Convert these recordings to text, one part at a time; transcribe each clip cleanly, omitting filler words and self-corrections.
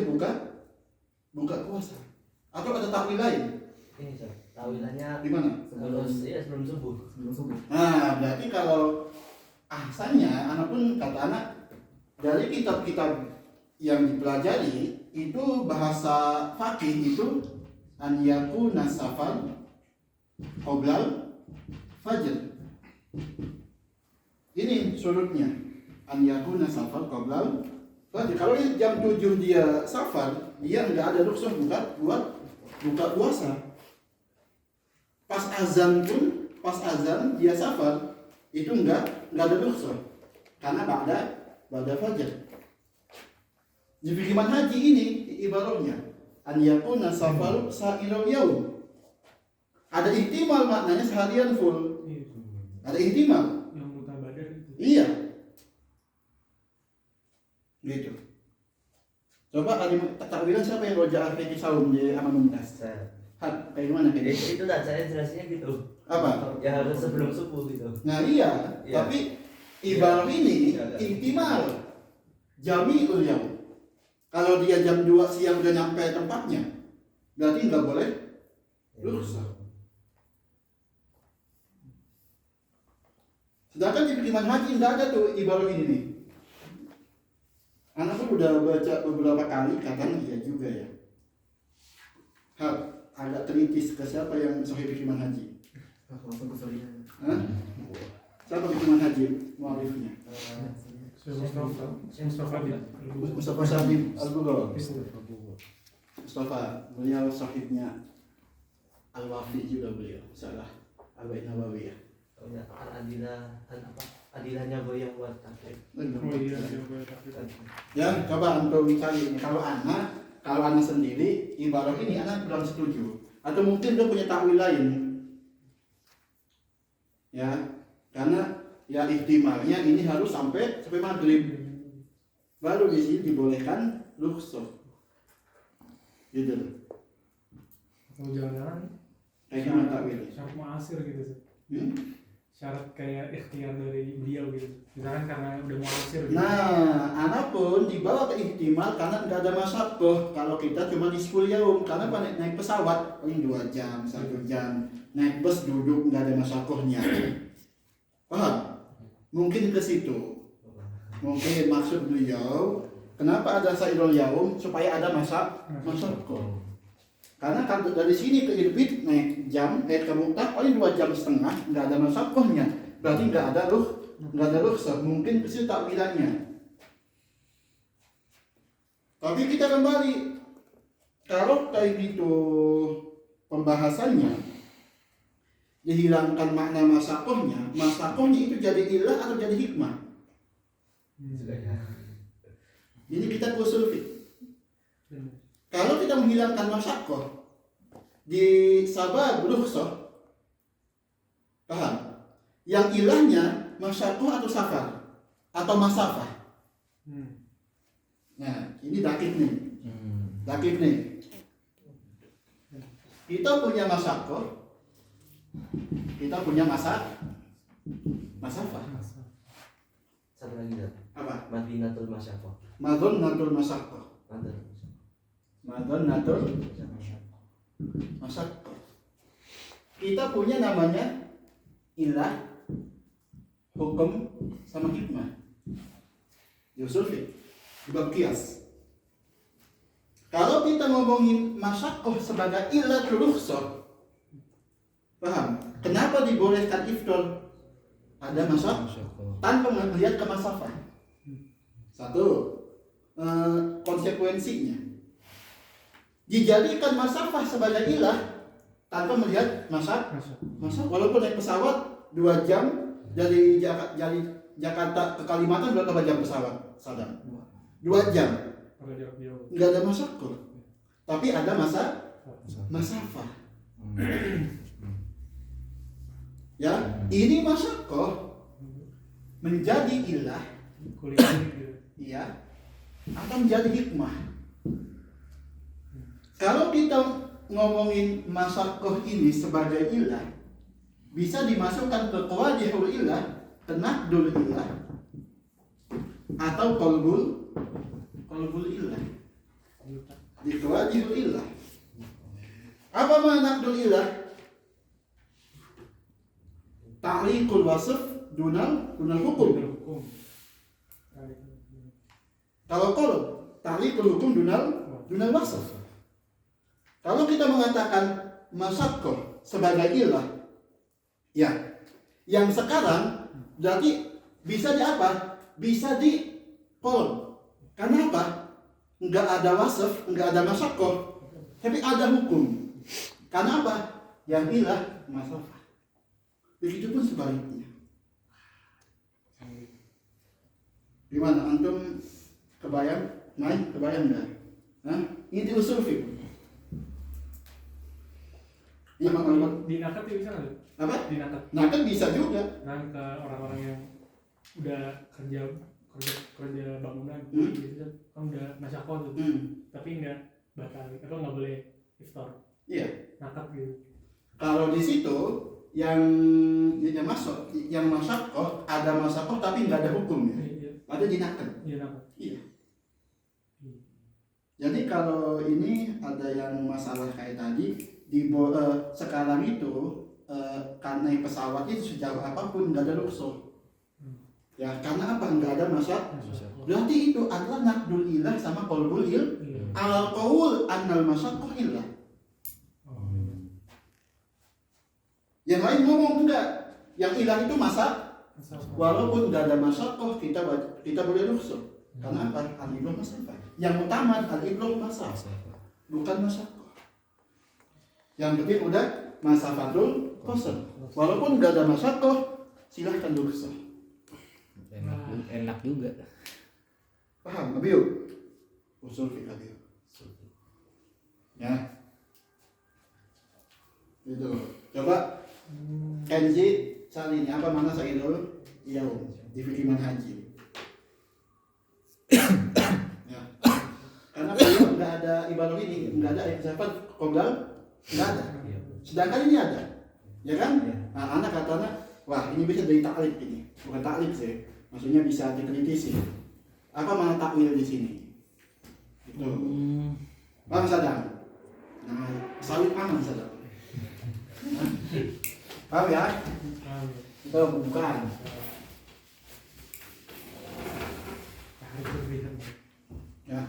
boleh buka puasa. Atau ada takwil lain? Ini tawilannya Gimana? sebelum subuh. Nah, berarti kalau ahsannya, anak pun kata anak dari kitab-kitab yang dipelajari itu bahasa fakih itu an yakuna safar qoblal fajr. Ini surutnya an yakuna safar qoblal fajr. Kalau jam 7 dia safar, dia enggak ada rukhsah buka puasa. Pas azan dia safar itu enggak ada rukhsah karena ba'da fajar. Di firman haji ini ibaratnya an yakuna safaru sa'ilal yaum. Ada ihtimal maknanya seharian full. Ada ihtimal. Yang mutabadir itu. Iya. Gitu. Coba ada takwilan siapa yang roja arti saum di Aman Mumtaz? Kayak gimana kayak Itu dah saya jelasnya gitu. Apa? Ya harus sebelum subuh gitu. Nah iya, tapi ibarat ini ihtimal jami'ul yaum. Kalau dia jam 2 siang udah nyampe tempatnya, berarti nggak boleh rukhsah. Sedangkan di firman haji nggak ada tuh ibarat ini nih. Anak pun udah baca beberapa kali, kadang iya juga ya. Agak kritis ke siapa yang sahih firman haji. Langsung ke Surya. Siapa firman haji mualifnya? Mustafa Syabib Al-Bughal. Mustafa, beliau sahibnya Al-Wafi juga beliau. Salah Al-Bait Nawawi ya. Adilahnya goyang buat takdir. Ya, coba antum cari ini. Kalau anak sendiri ibarat ini anak kurang setuju. Atau mungkin dia punya takwil lain. Ya, karena ya ihtimalnya ini harus sampai maghrib. Baru di sini dibolehkan rukhsah. Gitu. Kalau jangan-jangan Kayak gimana takwil? syarat muasir gitu sih. Syarat Kayak ikhtiar dari beliau gitu. Misalkan karena udah muasir gitu. Nah, anak pun dibawa ke ihtimal karena nggak ada masyakoh. Kalau kita cuma di 10 yaum, karena naik pesawat paling 2 jam, 1 jam. Naik bus duduk nggak ada masyakohnya. Paham? Mungkin ke situ. Mungkin maksud beliau, kenapa ada sa'irul yaum supaya ada masyakoh. Karena kan dari sini ke Irbit naik jam, ke Mu'tah paling 2,5 jam, nggak ada masyakohnya. Berarti nggak ada rukhsah, mungkin kecil takwilannya. Tapi kita kembali, kalau kayak gitu pembahasannya dihilangkan makna masakohnya itu jadi ilah atau jadi hikmah. Ini kita usul fiqh. Kalau kita menghilangkan masakoh di sabab rukhsah, paham? Yang ilahnya masakoh atau safar atau masafah. Nah, ini dakik nih. Kita punya masakoh, kita punya masafah. Satu lagi dah. Apa? Madinatul Masyafah. Madonnatul masakoh. Masakoh. Kita punya namanya ilah, hukum, sama hikmah. Di usul fiqh, di bab qiyas. Kalau kita ngomongin masyakoh sebagai ilah rukhsah, paham? Kenapa dibolehkan iftar? Ada masyakoh tanpa melihat ke masafah. Satu, konsekuensinya dijadikan masafah sebagai ilah tanpa melihat masa walaupun naik pesawat 2 jam dari Jakarta ke Kalimantan berapa jam pesawat? Sadam 2 jam, nggak ada masyakoh, tapi ada masafah. Ya, ini masyakoh menjadi ilah, iya, atau menjadi hikmah. Kalau kita ngomongin masyakoh ini sebagai ilah, bisa dimasukkan ke qawadihul ilah, tanakdul ilah, atau qalbul ilah. Itu wajibul ilah. Apa makna naqdul ilah? Ta'liqul wasf dunal hukum. Hukum. Kalau ta'liqul hukum dunal wasf. Kalau kita mengatakan masyaqqah sebagai ilah, ya, yang sekarang berarti bisa di apa? Bisa di kolom. Karena apa? Enggak ada wasf, enggak ada masyaqqah, tapi ada hukum. Karena apa? Yang ilah masafah. Begitupun sebaliknya. Gimana? Antum kebayang? Kebayang enggak? Hah? Ini di usul fiqh. Ya, Di nakat ya bisa nggak? apa? Di nakat. Nah, kan bisa juga. Nah, ke orang-orang yang udah kerja bangunan, Hmm. gitu kan udah masyakoh tuh, tapi nggak batal, atau nggak boleh iftar. Iya. Nakat gitu. Kalau di situ yang masuk, yang masyakoh ada masyakoh tapi nggak ada hukumnya. Iya. Ada dinakan. Iya nakat. Iya. Jadi kalau ini ada yang masalah kayak tadi sekarang itu karena pesawat itu sejauh apapun nggak ada rukhsah. Ya karena apa? Nggak ada masalah. Berarti itu adalah naqdul ilah sama qalbul il. Iya. Al qaul annal masyaqqah ilah. Yang lain ngomong enggak. Yang ilah itu walaupun nggak ada masyaqqah kita boleh rukhsah. Karena apa? Al-ibrah masyaqqah. Yang utama al-ibrah masyaqqah, bukan masyaqqah. Yang penting udah masafatul qasr. Walaupun nggak ada masyaqqah, silahkan rukhsah. Enak juga. Paham, Abiu? Usul fiqh Abiu. Ya. Itu. Coba Kenzi cari ini apa mana saya dulu? Iya, di fikih manhaji. Ya. Karena beliau nggak ada ibadah ini, nggak ada filsafat qobal, nggak ada. Sedangkan ini ada, ya kan? Nah, anak katanya, wah ini bisa dari taklid ini, bukan taklid sih. Maksudnya bisa dikritisi. Apa mana takwil di sini? Itu. Bang Sadam. Nah, sawit aman Sadam. Paham ya? Itu bukan. Ya.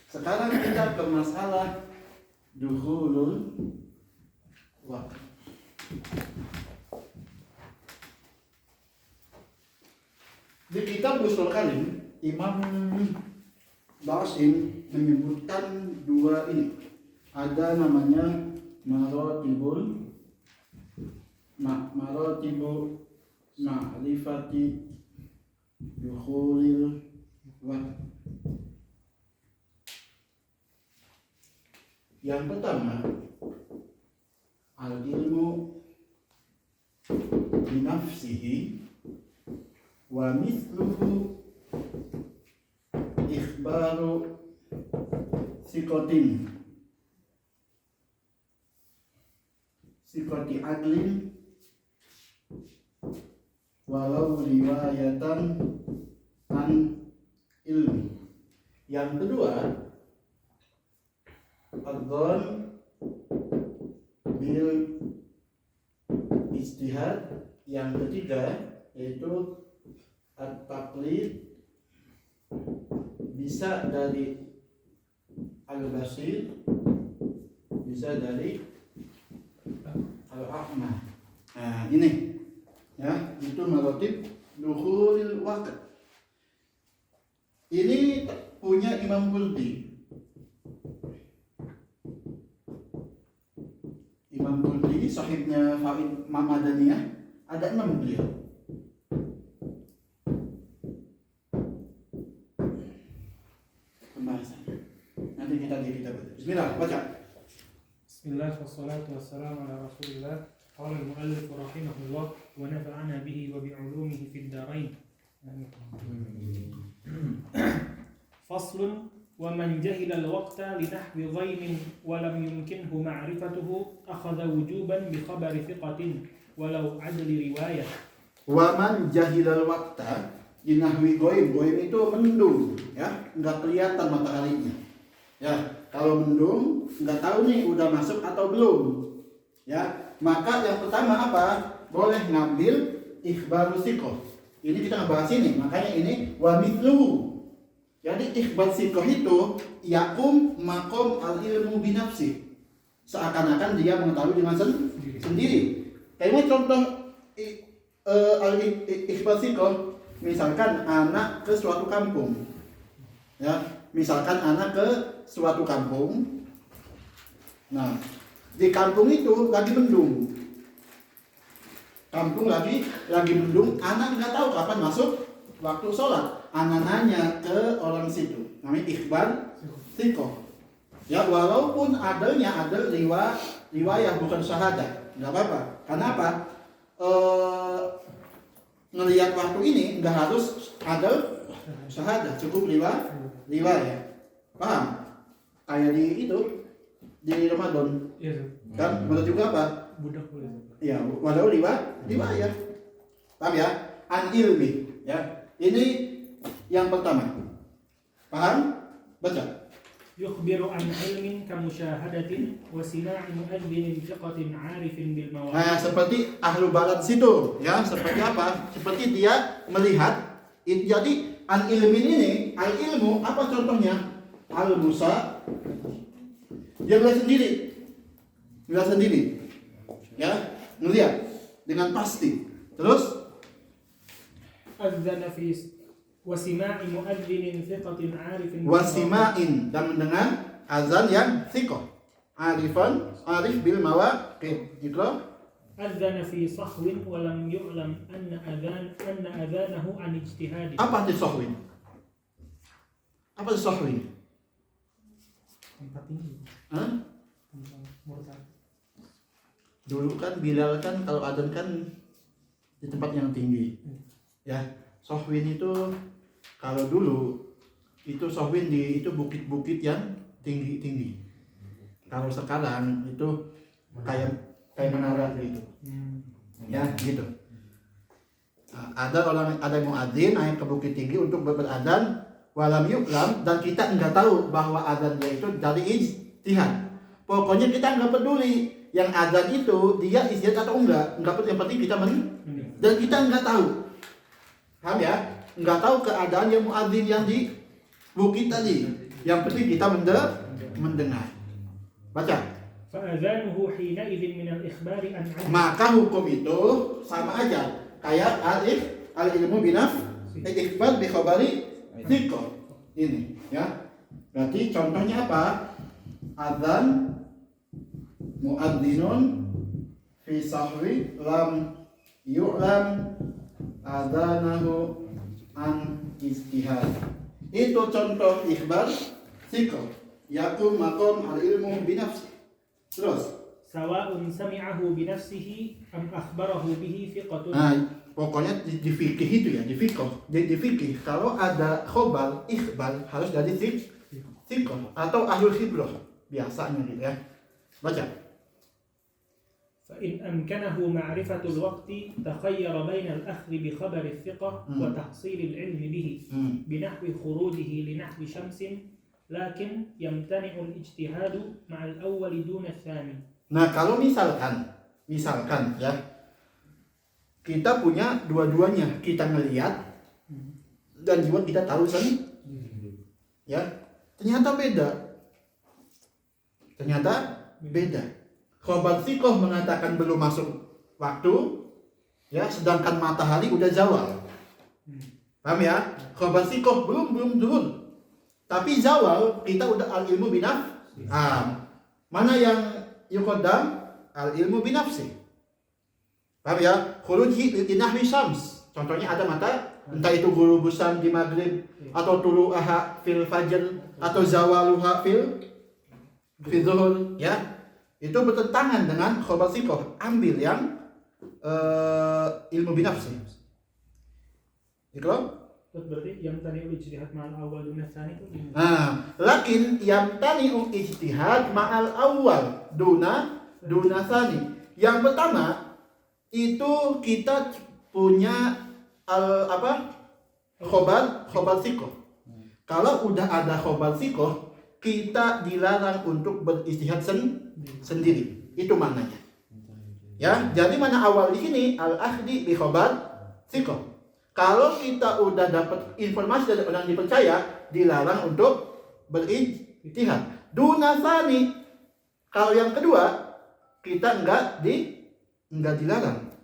Sekarang kita ke masalah dukhulul waqt. Di kitab Ushul Kalim, Imam Basim menyebutkan dua ini. Ada namanya marotibu ma'rifati dukhulil waqt. Yang pertama, al-ilmu binafsihi wa mithluhu ikhbaru sikoti adlin walau riwayatan an ilmi. Yang kedua, adzan bil ijtihad. Yang ketiga yaitu at-taqlid, bisa dari al-basir, bisa dari al-a'ma. Nah ini ya, itu maratib dukhulil waqt. Ini punya Imam Qurtubi. Imam Qurtubi sahibnya Farid Madaniyah, ada 6 beliau. Pembahasannya nanti kita baca. Bismillah, baca. Bismillah wassalatu wassalamu ala Rasulillah. Qala al-mu'allif rahimahullah wa nafa'ana bihi wa bi'ulumihi fid dharain. Faslun wa man jahila al-waqta li nahwi dhaynin wa lam yumkinhu ma'rifatuhu akhadha wujuban bi khabari thiqatin walau adli riwayah. Wa man jahilal waqta dinahwi goib. Goib itu mendung, ya, nggak kelihatan mataharinya. Ya, Kalau mendung nggak tahu nih udah masuk atau belum. Ya, maka yang pertama apa? Boleh ngambil ikhbar sikoh. Ini kita ngebahas ini, makanya ini wa mithluhu. Jadi ikhbar sikoh itu yakum makom al ilmu binafsi. Seakan-akan dia mengetahui dengan sendiri. Kayak contoh ikhbar sikoh, misalkan anak ke suatu kampung. Ya, misalkan anak ke suatu kampung. Nah, di kampung itu lagi mendung. Kampung lagi mendung, anak nggak tahu kapan masuk waktu sholat. Anak nanya ke orang situ, namanya ikhbar sikoh. Ya, walaupun ada riwayah bukan syahadat, nggak apa-apa. Karena apa? Ngelihat waktu ini nggak harus ada syahadat, cukup riwayah. Paham? Kayak di Ramadan. Iya, Kan benar juga apa? budak boleh. Ya, walau riwayah. Paham ya? An ilmi, ya. Ini yang pertama. Paham? Baca. Yukhbiru an ilmin kamusyahadatin wa sina'i mu'adzinin thiqatin 'arifin bil mawaqit. Nah, seperti ahlu balat situ, ya. Seperti apa? Seperti dia melihat. Jadi an ilmin ini, al ilmu apa contohnya? Al Musa. Dia melihat sendiri. Ya, melihat dengan pasti. Terus Adzana fi wasima'i mu'adzinin thiqatin 'arifin bil wasimain, dan mendengar azan yang thiqah. Arif bil mawaqit. Ikra. adzana fi sahwin wa lam yu'lam anna adzanahu an ijtihad. Apa itu sahwin? Apa itu sahwin? Tempat tinggi. Hah? Murtad. Dulu kan Bilal kan kalau adzan kan di tempat yang tinggi. Ya, sahwin itu kalau dulu itu sahwin di itu bukit-bukit yang tinggi-tinggi. Kalau sekarang itu kayak menara gitu. Ya, gitu. Nah, ada yang mau adzan naik ke bukit tinggi untuk beradzan walam yuklam, dan kita enggak tahu bahwa adzan dia itu dari ijtihad. Pokoknya kita enggak peduli yang adzan itu dia ijtihad atau enggak peduli, yang penting kita dan kita enggak tahu. Paham ya? Enggak tahu keadaan yang muadzin yang di bukit tadi. Yang penting kita mendengar. Baca. Fa'adzanuhu hina idzin min al-ikhbari an 'an. Maka hukum itu sama aja kayak al ilmu binaf ikhbar bi khabari thiqah. Ini ya. Berarti contohnya apa? Adzan muadzinun fi sahwi lam yu'lam adzanahu an ijtihad. Itu contoh ikhbar thiqah. Yakum makom al ilmu binafsi. Terus Sawa'un sami'ahu bi nafsihi am akhbarahu bihi thiqatun. nah, pokoknya di fikih itu ya, di fikih kalau ada khobar, ikhbar harus dari thiqah atau ahlul khibrah biasanya gitu ya. Baca. Fa in amkanahu ma'rifatul waqti takhayyara baina al-akhdhi bi khabar thiqah wa tahsil al-'ilm bihi binahwi khurujihi li nahwi syamsin lakin yamtani'u al-ijtihadu ma'al awwal duna ats-tsani. Nah, kalau misalkan ya, kita punya dua-duanya, kita ngelihat dan juga kita tahu ya, ternyata beda. Khobar thiqah mengatakan belum masuk waktu, ya, sedangkan matahari udah zawal. Paham ya? Khobar thiqah belum zuhur. Tapi zawal kita udah al ilmu binaf. Mana yang yuqaddam? Al ilmu binafsi. Paham ya? Khuruji li nahwi syams. Contohnya ada mata, entah itu gurubusan di maghrib atau tulu'aha fil fajr atau zawaluha fil zuhur, ya. Itu bertentangan dengan khobar thiqah. Ambil yang ilmu binafsi. Ikram? Berarti yang tadi ijtihad ma'al awal duna tsani itu gimana? Nah, lakin yamtani'u ijtihad ma'al awal duna tsani. Yang pertama itu kita punya khobar thiqah. Kalau udah ada khobar thiqah, kita dilarang untuk beristihad sendiri. Itu maknanya. Ya, jadi mana awal di sini al-akhdi bi khabar thiqah. Kalau kita udah dapat informasi dari orang dipercaya, dilarang untuk berijtihad. Dunasani, kalau yang kedua kita enggak dilarang.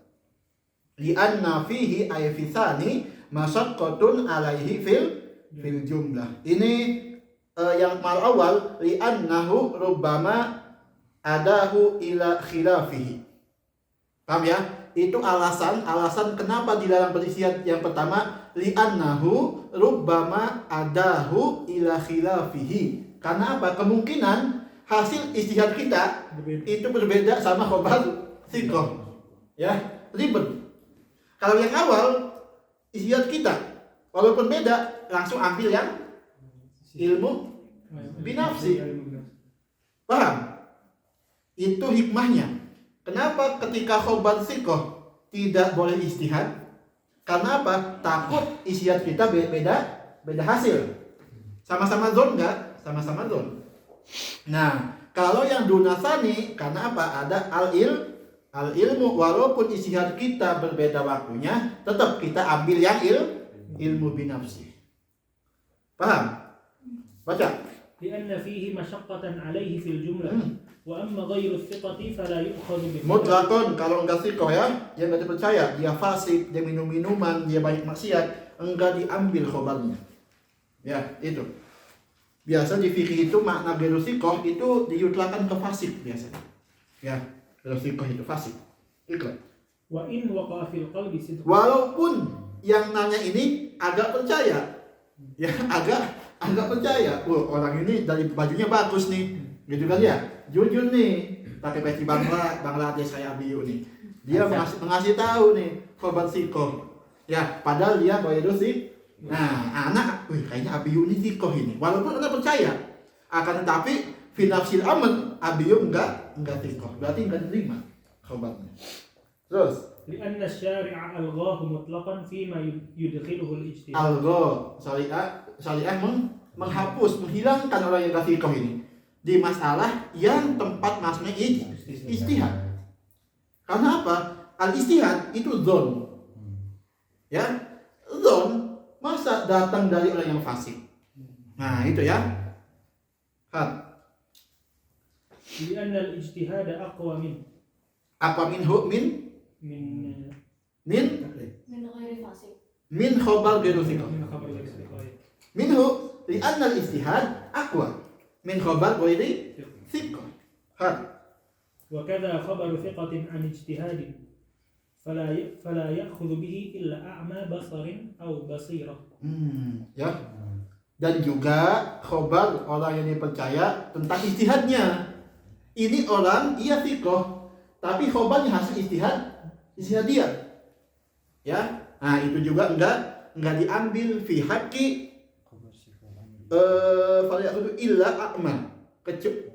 Li'anna fihi ay fisani masyaqqatun alaihi fil jumlah. Ini yang mal awal li'annahu rubbama adahu ila khilafihi. Paham ya? Itu alasan kenapa dilarang beristihad. Yang pertama, li'annahu rubbama adahu ila khilafihi. Karena apa? Kemungkinan hasil istihad kita itu berbeda sama khabar thiqah. Ya, ribet. Kalau yang awal istihad kita walaupun beda, langsung ambil yang ilmu binafsi. Paham? Itu hikmahnya. Kenapa ketika khabar thiqah tidak boleh istihad? Karena apa? Takut istihad kita beda hasil. Sama-sama zon enggak? Sama-sama zon. Nah, kalau yang dunasani, karena apa? Ada al-ilmu, walaupun istihad kita berbeda waktunya, tetap kita ambil yang ilmu binafsi. Paham? Baca. Lianna fihi masyaqqatan alaihi fil jumlah. Wa amma ghairu thiqati fala yu'khadhu bi Mutlakon, kalau enggak thiqah ya, dia enggak dipercaya, dia fasik, dia minum-minuman, dia banyak maksiat, enggak diambil khabarnya. Ya, itu. Biasa di fikih itu makna ghairu thiqah itu diutlakan ke fasik biasanya. Ya, ghairu thiqah itu fasik. Iklan. wa in waqa'a fil qalbi sidq. Walaupun yang nanya ini agak percaya. Ya, agak percaya. Orang ini dari bajunya bagus nih. Gitu kan ya? Jujur nih, pakai peci Bangladesh kayak Abiyu nih. Dia mengasih tahu nih khabar thiqah. Ya, padahal dia ghairu thiqah. Nah, anak, kayaknya Abiyu ini thiqah ini. Walaupun anak percaya, akan tetapi fi nafsil amr Abiyu enggak thiqah. Berarti enggak diterima khabarnya. Terus Lianna syari'a alghahu mutlaqan fima yudkhiluhu al-ijtihad. algha, syariah menghapus, menghilangkan orang yang enggak thiqah ini di masalah yang tempat masuknya ijtihad. Karena apa? Al-ijtihad itu zon. Ya, zon masa datang dari orang yang fasik. Nah, itu ya. Lianna al-ijtihad aqwa Apa minhu min ghairi fasik. min khabar ghairu thiqah. khabar al-thiqah. Minhu li'anna al-ijtihad aqwa min khabar ghairi thiqah. وكذا خبر ثقة عن اجتهاد فلا يأخذ به إلا أعمى بصر أو بصيرة. Ya. Dan juga khabar orang yang dipercaya tentang ijtihadnya. Ini orang iya thiqah, tapi khabarnya hasil ijtihad dia. Ya. Nah, itu juga enggak diambil fi haqqi fala illa a'ma.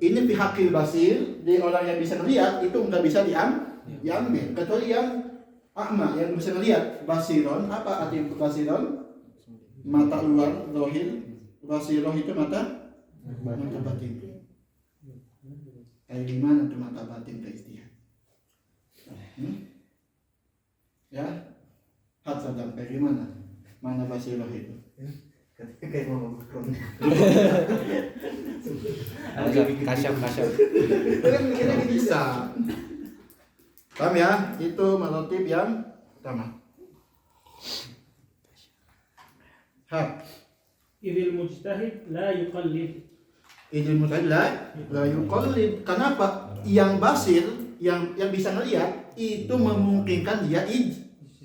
Ini fi haqqil basir, di orang yang bisa melihat itu enggak bisa diambil kecuali yang a'ma, yang bisa melihat. Basiron, apa arti basiron? Mata luar, zahir. Basiroh itu mata batin. Kayak gimana tuh mata batin ke istihad? Ya, sadam kayak gimana? Mana basiroh itu? Kayak mau ngomong. Kasyaf. Kan kira bisa. Paham ya? Itu marotib yang pertama. Idil mujtahid la yuqallid. Idil mujtahid la yuqallid. Kenapa? Yang basir, yang bisa ngelihat itu memungkinkan dia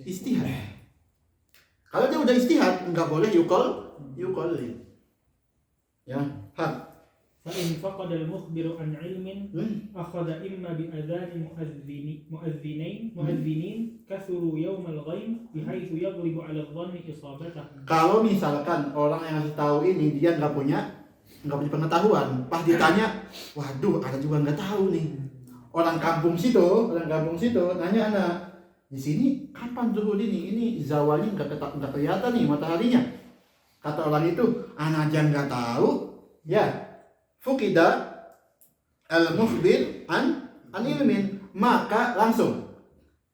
ijtihad. Kalau dia udah ijtihad, enggak boleh yuqallid. Ya, فإن فقد المخبر عن علم أخذ إما بأذان مؤذنين كثروا يوم الغيم بحيث يغلب على الظن إصابته. Kalau misalkan orang yang ngasih tahu ini dia nggak punya pengetahuan, pas ditanya, waduh, ada juga nggak tahu nih. Orang kampung situ nanya anak, di sini kapan zuhur ini? Ini zawalnya nggak kelihatan nih mataharinya. Kata orang itu, anak aja nggak tahu, ya. fukida al-mukhbir an ilmin, maka langsung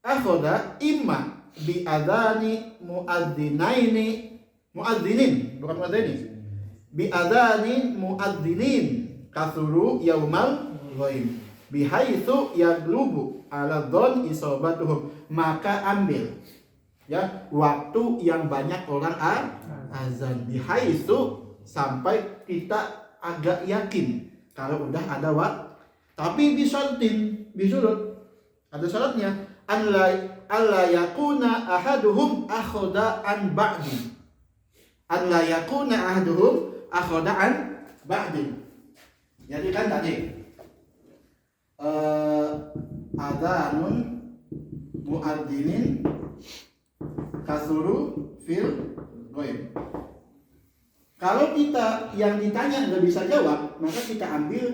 akhoda imma bi adani muadzinin bukan muadzinin, bi adani muadzinin kasuru yaumal ghaib bihaitsu yaglubu ala dhon isobatuhum, maka ambil ya waktu yang banyak orang azan, bihaitsu sampai kita agak yakin kalau udah ada waktu. Tapi bisurut ada syaratnya, alla yakuna ahaduhum akhoda an ba'di, alla yakuna ahaduhum akhoda an ba'di. Jadi kan tadi adzanun muadzinin kasuru fil ghaib. Kalau kita yang ditanya nggak bisa jawab, maka kita ambil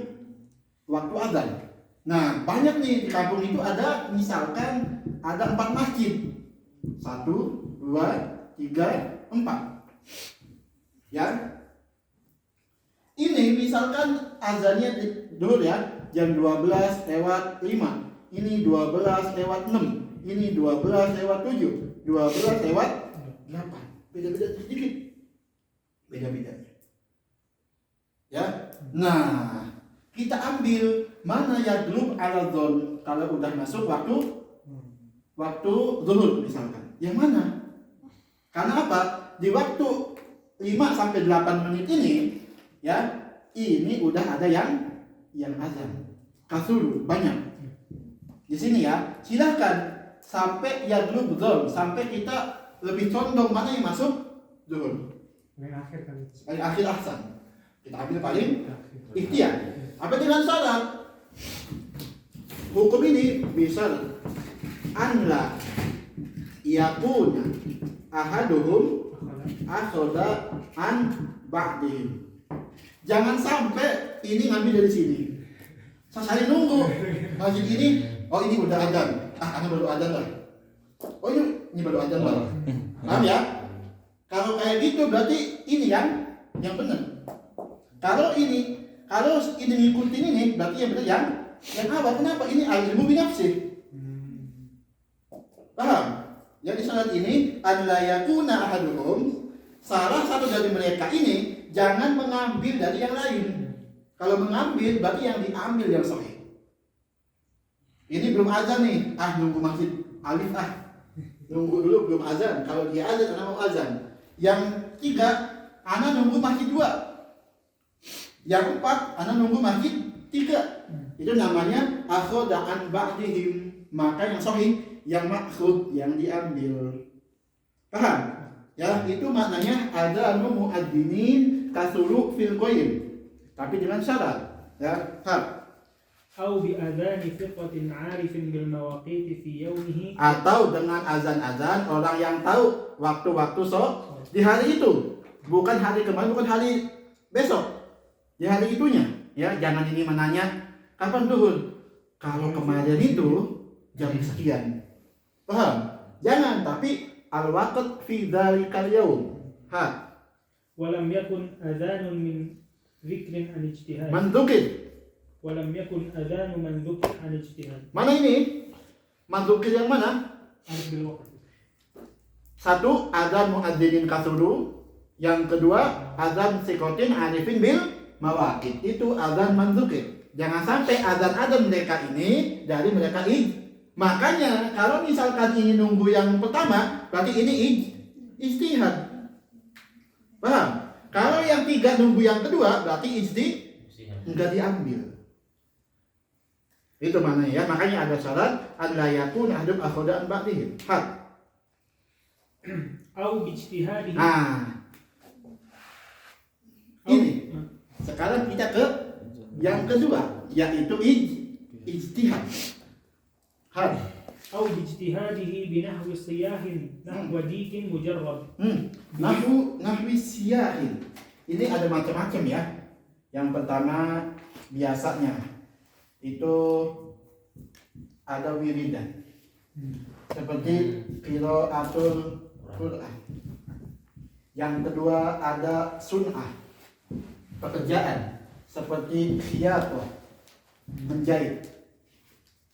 waktu azan. Nah, banyak nih di kampung itu ada, misalkan ada 4 masjid. 1, 2, 3, 4. Ya. Ini misalkan azannya dulu ya, jam 12 lewat 5. Ini 12 lewat 6. Ini 12 lewat 7. 12 lewat 8. Beda-beda sedikit. Beda-beda. Ya. Nah, kita ambil mana yaglub ala dzon kalau udah masuk waktu zuhur misalkan. Yang mana? Karena apa? Di waktu 5 sampai 8 menit ini ya, ini udah ada yang azan. Kasuru banyak. Di sini ya, silahkan sampai yaglub dzon, sampai kita lebih condong mana yang masuk zuhur. Paling akhir kan. Paling akhir ahsan. Kita ambil paling ikhtiar. Apa dengan syarat? Hukum ini bisa anla yakuna ahaduhum akhoda an ba'dihim. Jangan sampai ini ngambil dari sini. Saya nunggu masjid ini, oh ini udah azan. Ini baru azan lah. Oh ini baru azan lah. Paham ya? Kalau kayak gitu berarti ini yang benar. Kalau ini ngikutin ini berarti yang benar yang awal. Kenapa? Ini al-ilmu binafsi. Paham? Jadi syarat ini alla yakuna ahaduhum, salah satu dari mereka ini jangan mengambil dari yang lain. Kalau mengambil berarti yang diambil yang sahih. Ini belum azan nih. Nunggu masjid alif nunggu dulu belum azan. Kalau dia azan anak mau azan. Yang 3 anak nunggu masjid 2. Yang 4 anak nunggu masjid 3. Itu namanya akhoda an ba'dihim. Maka yang sahih, yang maksud, yang diambil. Paham? Ya, itu maknanya adzanu muadzinin kasuru fil qaim. Tapi dengan syarat, ya, paham? Au bi adzani thiqatin 'arifin bil mawaqiti fi yaumihi, Atau dengan azan-azan orang yang tahu waktu-waktu di hari itu, bukan hari kemarin, bukan hari besok. Di hari itunya, ya, jangan ini menanya kapan zuhur. Kalau kemarin itu jam sekian. Paham? Jangan, tapi al-waqt fi dzalikal yaum. wa lam yakun adzanun min dzikrin an ijtihad. Mandukir. Wa lam yakun adzanu man dzukir an ijtihad. Mana ini? Mandukir yang mana? Harus bil waqt. 1 adzan muadzinin kasuru. Yang kedua adzan sikotin arifin bil mawaqit. Itu adzan mandukir. Jangan sampai adzan-adzan mereka ini dari mereka Makanya kalau misalkan ini nunggu yang pertama, berarti ini ijtihad. Paham? Kalau yang 3 nunggu yang kedua, berarti enggak diambil. Itu maknanya ya. Makanya ada syarat alla yakuna ahadun akhoda an ba'dihim. Au bi ijtihadihi. Ini. Sekarang kita ke yang kedua, yaitu ijtihad. Au bi ijtihadihi bi nahwi siyahin nahwa dikin mujarrad. Nahwi siyahin. Ini ada macam-macam ya. Yang pertama biasanya itu ada wiridan. Seperti qiraatul Quran. Yang kedua ada sunnah, pekerjaan. seperti khiyatah, menjahit.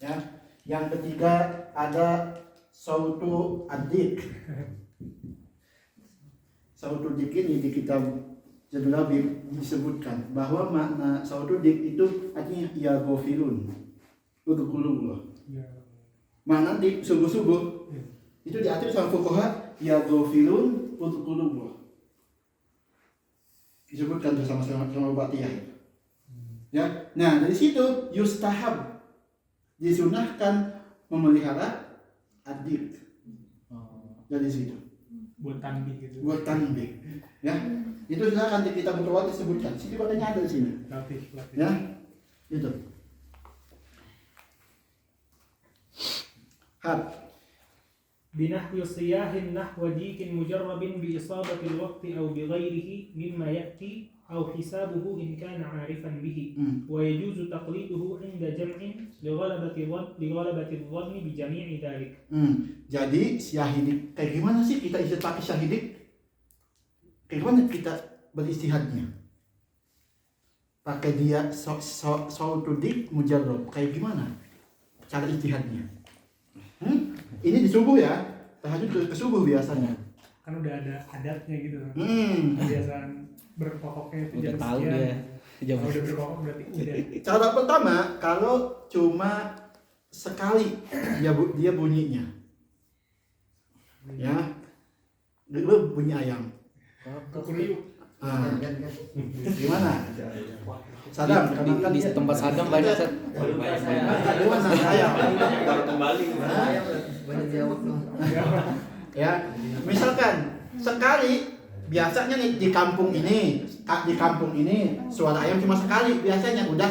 Ya. Yang ketiga ada sautu adik. Sautu dik ini di kitab Jadul Labib disebutkan bahwa makna sautu dik itu artinya ya ghafirun. Udkhulullah. Makna di subuh-subuh itu diatur sama fuqaha ya ghafirun udkhulullah. Disebutkan sama Batiyah. Ya. Nah, dari situ yustahab disunahkan memelihara adik. Dari situ. Buat tanbih gitu. Buat tanbih. Ya. Itu silakan di kitab Mutawat disebutkan. Sini katanya ada di sini. Latih. Ya. Itu. Hab. بنحو صياح نحو ديك مجرب بإصابة الوقت أو بغيره مما يأتي أو حسابه إن كان عارفا به ويجوز تقليده عند جمع لغلبة الظن بجميع ذلك. Jadi syahidik kayak gimana sih kita isi pakai syahidik? Kayak gimana kita beristihadnya? Pakai dia sautudik mujarrab kayak gimana cara istihadnya? Ini di subuh ya, tahajud ke subuh biasanya. Kan udah ada adatnya gitu. Kebiasaan berkokoknya itu udah jam tahu sekian. dia. Kalau udah berkokok berarti udah. Cara pertama, kalau cuma sekali dia bunyinya, ya, dulu bunyi ayam. Kekuriuk. Gimana? Sadam, karena Di tempat Sadam banyak set. Gimana ayam? Baru kembali. Banyak jawab dong. Ya, misalkan sekali biasanya nih di kampung ini suara ayam cuma sekali biasanya udah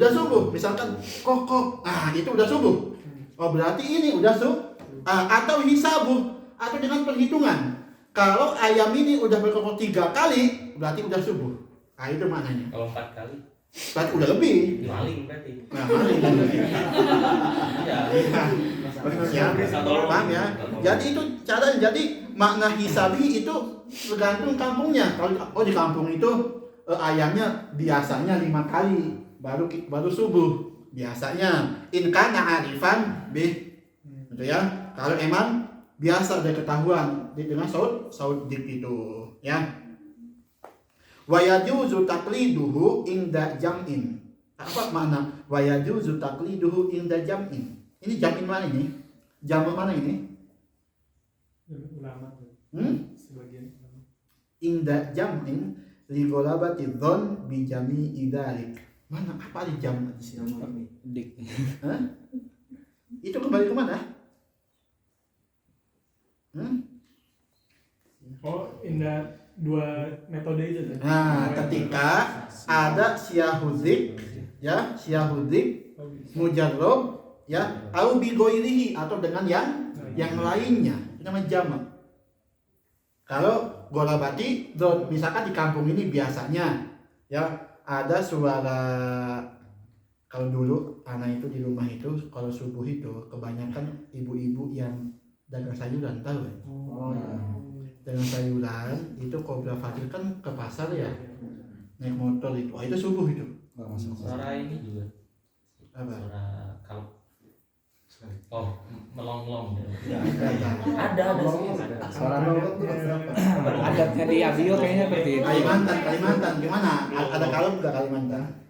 subuh. Misalkan kokok, itu udah subuh. Oh berarti ini udah atau hisabu atau dengan perhitungan. Kalau ayam ini udah berkokok 3 kali berarti udah subuh. Itu maknanya. Kalau 4 kali Berarti udah lebih. maling berarti. Maling kan lebih. Iya. Ya, paham ya. Jadi itu cara, jadi makna hisabi itu tergantung kampungnya. Kalau di kampung itu ayamnya biasanya 5 kali baru subuh biasanya. In kana arifan bih. Gitu ya. Kalau emang biasa udah ketahuan dengan saud dik itu, ya. Wa yajuzu taqliduhu inda jam'in. Apa makna wa yajuzu taqliduhu inda jam'in? Ini jam'in mana ini? Jamak mana ini? Ulama tuh. Sebagian ulama. Inda jam'in li ghalabati dzan bi jami'i dzalik. Mana apa di jam di sini? Dik. Itu kembali ke mana? Oh, indah dua metode itu kan? Nah, ketika ada syahudik, ya, syahudik mujarrab, ya, au bi ghairihi atau dengan yang lainnya, itu namanya jamak. Kalau golabati, misalkan di kampung ini biasanya, ya, ada suara. Kalau dulu anak itu di rumah itu kalau subuh itu kebanyakan ibu-ibu yang dagang sayuran, tahu kan? Dagang sayuran itu Qobla Fajr kan ke pasar ya, naik motor itu, itu subuh itu. Suara ini juga. Apa? Suara kalau melong-melong. Ada sih. Suara adatnya di Abio kayaknya seperti itu. Kalimantan gimana? Ada kalau juga Kalimantan.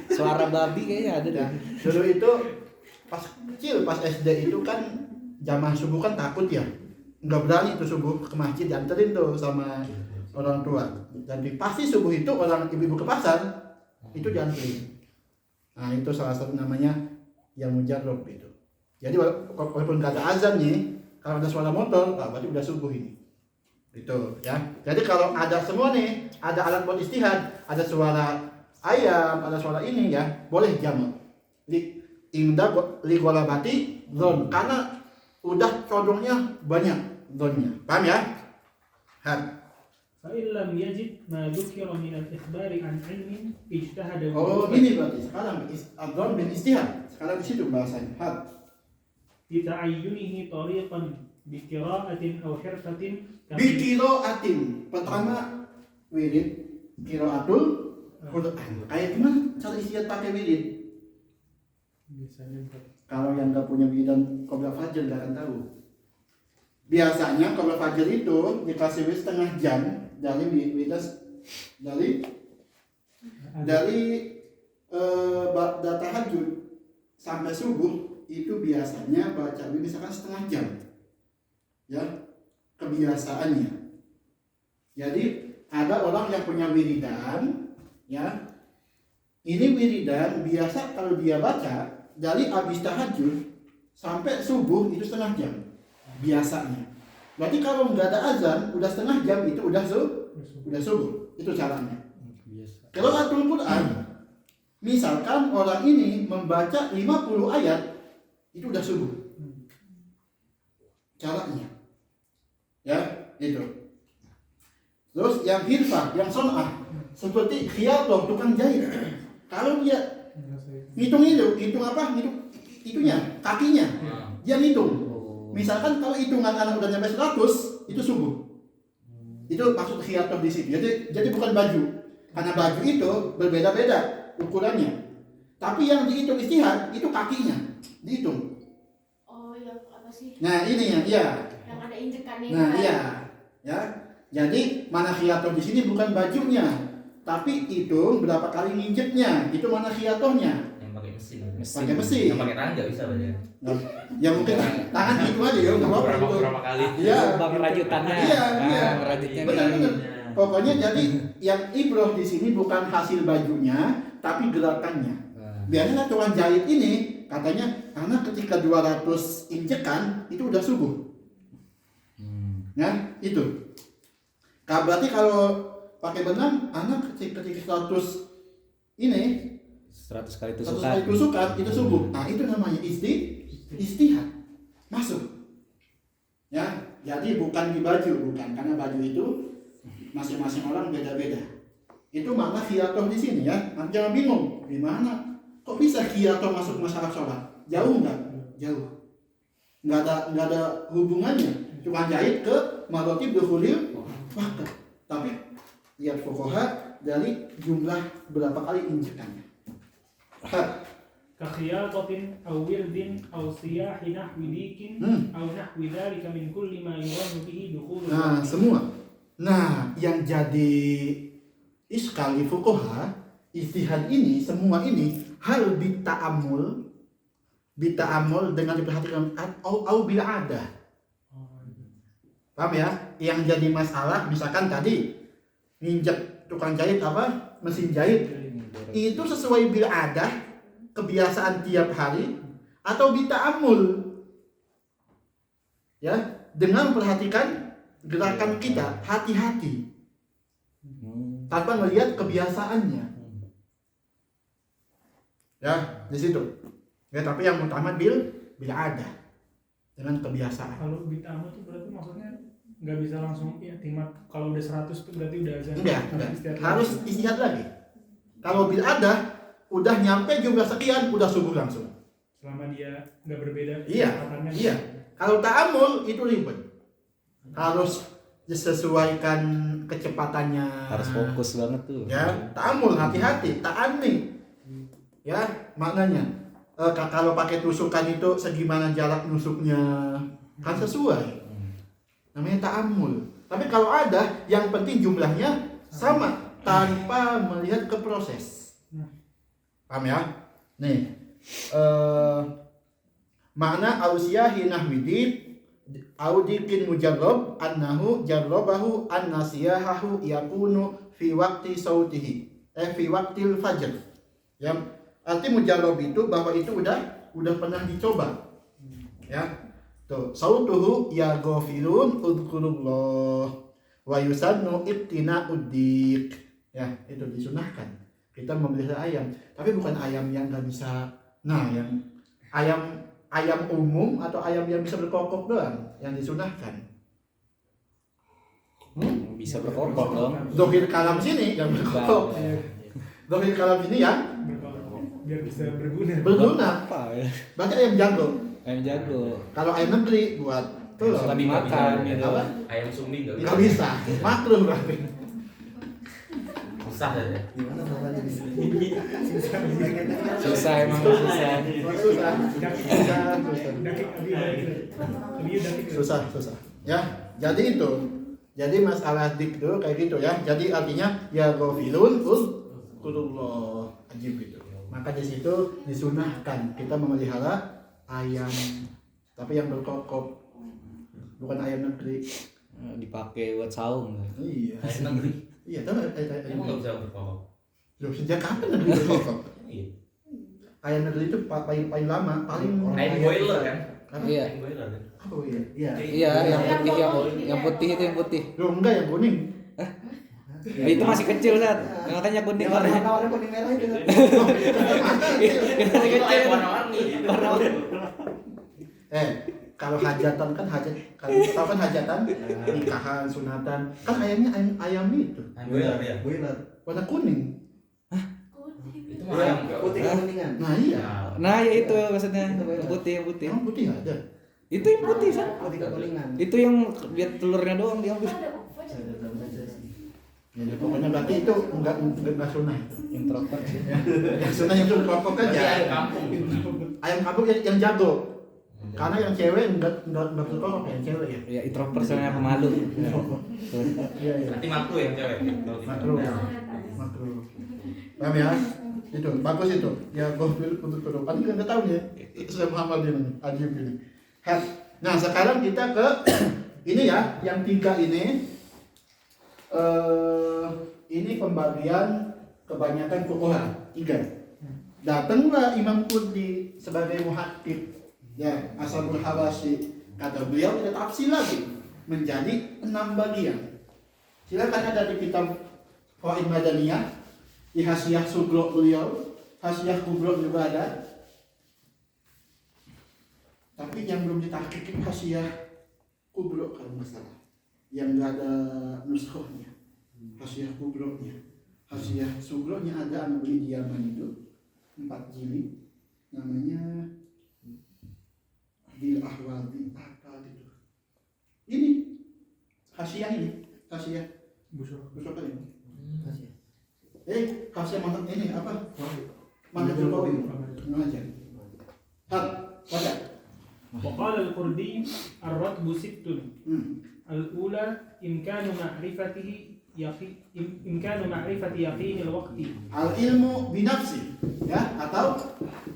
Suara babi kayaknya ada deh. Dulu itu pas kecil, pas SD itu kan jamaah subuh kan takut ya, nggak berani tuh subuh ke masjid, dianterin tuh sama orang tua. Dan pasti subuh itu orang ibu-ibu ke pasar itu dianterin. Nah itu salah satu namanya yang mujarrab itu. Jadi walaupun nggak ada azan nih, kalau ada suara motor, berarti udah subuh ini. Itu ya. Jadi kalau ada semua nih, ada alat buat istihad, ada suara ayam, ada suara ini ya, boleh jamak. Indah li ghalabati dzon, karena udah condongnya banyak dzonnya. Paham ya? فإن لم يجد ما ذكر من الإخبار عن علم اجتهد. Oh ini berarti sekarang dzon bin istihad. Sekarang di situ bahasanya. بتعينه طريقا بقراءة أو حرفة Bikiraatin. Pertama wirid qiraatul Quran. Kayak gimana cara istihad pakai wirid? Biasanya Kalau yang nggak punya wiridan qabla fajr nggak akan tahu. Biasanya qabla fajr itu dikasih wirid setengah jam dari wiridan dari ba'da tahajud sampai subuh itu biasanya baca wirid misalkan setengah jam. Ya, kebiasaannya. Jadi ada orang yang punya wiridan, ya. Ini wiridan biasa kalau dia baca dari habis tahajud sampai subuh itu setengah jam biasanya. Berarti kalau nggak ada azan udah setengah jam itu udah subuh. Itu caranya. Kalau Qiraatul Quran, misalkan orang ini membaca 50 ayat itu udah subuh. Caranya. Ya, itu. Terus yang hirfah, yang son'ah seperti khiyatah, tukang jahit. Kalau dia hitung apa? Itunya, kakinya. Dia hitung. Misalkan kalau hitungan anak udah nyampe 100, itu subuh. Itu maksud khiyatah di situ. Jadi bukan baju. Karena baju itu berbeda-beda ukurannya. Tapi yang dihitung istihad itu kakinya, dihitung. Oh, yang apa sih? Nah, ini ya, iya. Yang ada injekannya. Nah, iya. Ya. Jadi mana khiyatoh di sini bukan bajunya, tapi hitung berapa kali nginjeknya. Itu mana khiyatohnya. Yang pakai mesin. Pakai mesin. Yang pakai tangan nggak bisa baca. Nah, ya mungkin tangan gitu aja ya, nggak apa-apa gitu. Berapa kali? Iya. Bang rajutannya. Iya. Rajutnya Benar, nih. benar. Pokoknya jadi yang ibroh di sini bukan hasil bajunya, tapi gerakannya. Biasanya tukang jahit ini katanya anak ketika 200 injekan itu udah subuh. Nah, itu. Berarti kalau pakai benang anak ketika 100 ini 100 kali 100 tusukan. kali tusukan itu subuh. Nah, itu namanya istihad. Masuk. Ya, jadi bukan di baju, bukan, karena baju itu masing-masing orang beda-beda. Itu makna khiyatoh di sini ya. Nanti jangan bingung, gimana? Kok bisa khiyatoh masuk masalah sholat? Jauh nggak? Jauh. Nggak ada hubungannya. Cuma jahit ke marotib dukhulil waqt. Tapi lihat fuqaha dari jumlah berapa kali injekannya. Kakhiyatatin aw wirdin aw siyahi nahwi dikin aw nahwi dzalika min kulli ma yuradu bihi dukhulul. Nah, semua. Nah, yang jadi iskal di fuqaha, ijtihad ini, semua ini hal bita'amul dengan diperhatikan au bil adah. Paham ya? Yang jadi masalah misalkan tadi nginjek tukang jahit apa? Mesin jahit. Itu sesuai bil adah, kebiasaan tiap hari atau bita'amul. Ya, dengan memperhatikan gerakan kita, hati-hati. Tanpa melihat kebiasaannya. Ya, di situ. Ya, tapi yang utama bil adah. Dengan kebiasaan. Kalau bid'ah itu berarti maksudnya nggak bisa langsung ya timat kalau udah 100 itu berarti udah azan. Enggak. Istihad Harus lagi. istihad lagi. Kalau bil adah udah nyampe jumlah sekian udah subuh langsung. Selama dia nggak berbeda. Iya. kecepatannya. Iya. Kalau ta'amul itu ribet. Harus disesuaikan kecepatannya. Harus fokus banget tuh. Ya, ta'amul, hati-hati, ta'anni. Ya, maknanya. Kalau pakai tusukan itu segimana jarak nusuknya kan sesuai. Namanya ta'amul. Tapi kalau ada, yang penting jumlahnya sama tanpa melihat ke proses. Paham ya? Nih, makna ausiyahi nahwidid audikin mujarrab annahu jarrabahu annasiyahahu yakunu fi waqti sautihi fi waqtil fajr. Yang arti mujarrab itu bahwa itu udah pernah dicoba. Ya. Tuh, sautuhu ya ghafilun udhkurullah wa yusannu ibtina'uddik. Ya, itu disunahkan. Kita memelihara ayam, tapi bukan ayam yang enggak bisa. Nah, yang ayam umum atau ayam yang bisa berkokok doang yang disunahkan. Bisa berkokok dong. Dohir kalam sini yang berkokok. Dohir kalam sini yang Biar bisa berguna. berguna. Apa ya? Berarti ayam jago. Ayam jago. Kalau ayam negeri buat telur. Suka dimakan gitu. Apa? Ayam sumbi nggak bisa. Nggak bisa. Makruh berarti. Susah saja. Gimana bapaknya bisa? Susah emang susah. Dakik Abiyu balik. Abiyu dakik. Susah. Ya, jadi itu. Jadi masalah dik itu kayak gitu ya. Jadi artinya ya ghafilun uzkurullah, ajib gitu. Maka di situ disunahkan kita memelihara ayam, tapi yang berkokok, bukan ayam negeri. Dipakai buat saung. Iya. Ayam negeri. Iya, tahu Emang nggak bisa berkokok. Loh, sejak kapan negeri berkokok? Iya. Ayam negeri itu paling lama, paling Ayam boiler kan? Apa? Iya. Ayam boiler kan? Oh iya. Iya. Iya, yang putih itu yang putih. Loh, enggak yang kuning. Ya, itu masih kecil Sat. Makanya kuning Yang warnanya. warna kuning merah itu. Yang masih Itu kecil. ayam warna-warni. Warna-warni. Kalau hajatan kan tahu kan hajatan, nikahan, sunatan, kan ayamnya ayam itu Ayam boiler ya. Boiler. warna kuning. Itu mah ayam Putih kuningan. Nah iya, Nah, ya itu maksudnya. Yang putih, yang putih. yang putih ada. Itu yang putih, Sat. Putih kekuningan. Itu yang lihat telurnya doang diambil. Ya, pokoknya berarti itu enggak sunnah itu. Introvert sih. Yang sunnah yang suruh pokok Berarti aja. ayam kampung. Ayam kampung yang jago. Karena yang cewek enggak berkokok, yang cewek ya. Ya introvert soalnya pemalu. Iya. Berarti makruh yang cewek. Kalau tidak. Makruh. Makruh. Paham ya? Itu bagus itu. Ya ghafil untuk kedua. Kan enggak tahu nih. Saya Muhammad ini ajib ini. Nah, sekarang kita ke ini ya, yang 3 ini. Ini pembagian kebanyakan fuqaha 3. Datanglah Imam Qurdi sebagai muhakkik, ya, Ashabul Hawashi. Kata beliau tidak tafsir lagi menjadi 6 bagian. Silakan ada di kitab Fawaid Madaniyah, di Hasyiah Sugro beliau, Hasyiah Kubro juga ada. Tapi yang belum ditahqiq itu Hasyiah Kubro kalau nggak salah, yang nggak ada nuskhohnya. Hasyiah Kubronya, Hasyiah Sugronya ada, anu beli di Yaman itu 4 jilid, namanya Bil Ahwadi apa gitu. Ini Hasyiah ini, Hasyiah busuk ini. Hasyiah mantap ini apa? Mantap Jokowi. Ngajar. Hak, baca. وقال القردي الرتب 6. الأولى إمكان معرفة يقين الوقت. Al ilmu binafsi, ya, atau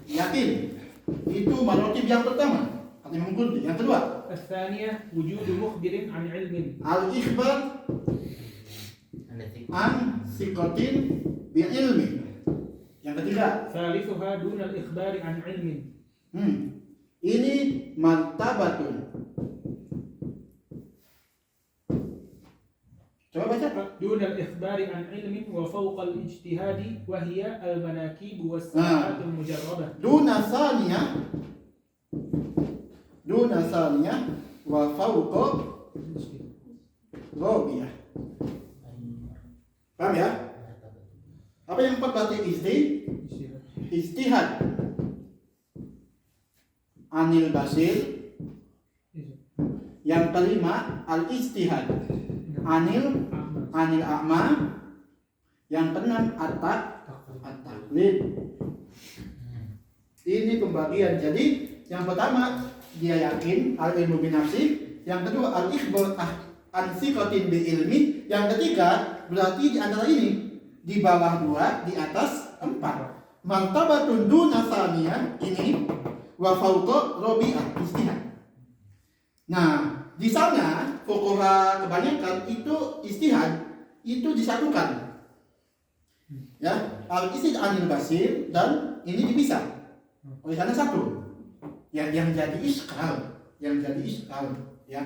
yakin. Itu marotib yang pertama. Kata Imam Qurdi. Yang kedua, الثانية وجود مخبر عن علم. al ikhbar an sikotin bi ilmi. Yang ketiga, ثالثها دون الإخبار عن علم. ini martabatun. Coba baca. دون الإخبار عن علم وفوق الاجتهاد وهي المناكيب والساعات المجربة. Duna saniyah wa fawqa robiyah. Paham ya? Apa yang empat berarti istihad anil basir. Yang kelima al istihad anil a'ma. Yang keenam at-taqlid. Ini pembagian. Jadi yang pertama dia yakin al ilmu binafsi, yang kedua al ikhbar an siqatin bi ilmi, yang ketiga berarti di antara ini di bawah 2, di atas 4. Martabatun duna saniyah ini wa fawqa rabi'ah istihad. Nah, di sana fuqaha kebanyakan itu istihad itu disatukan. Ya, al istihad anil basir dan ini dipisah. Oleh karena satu. Yang jadi iskal, ya.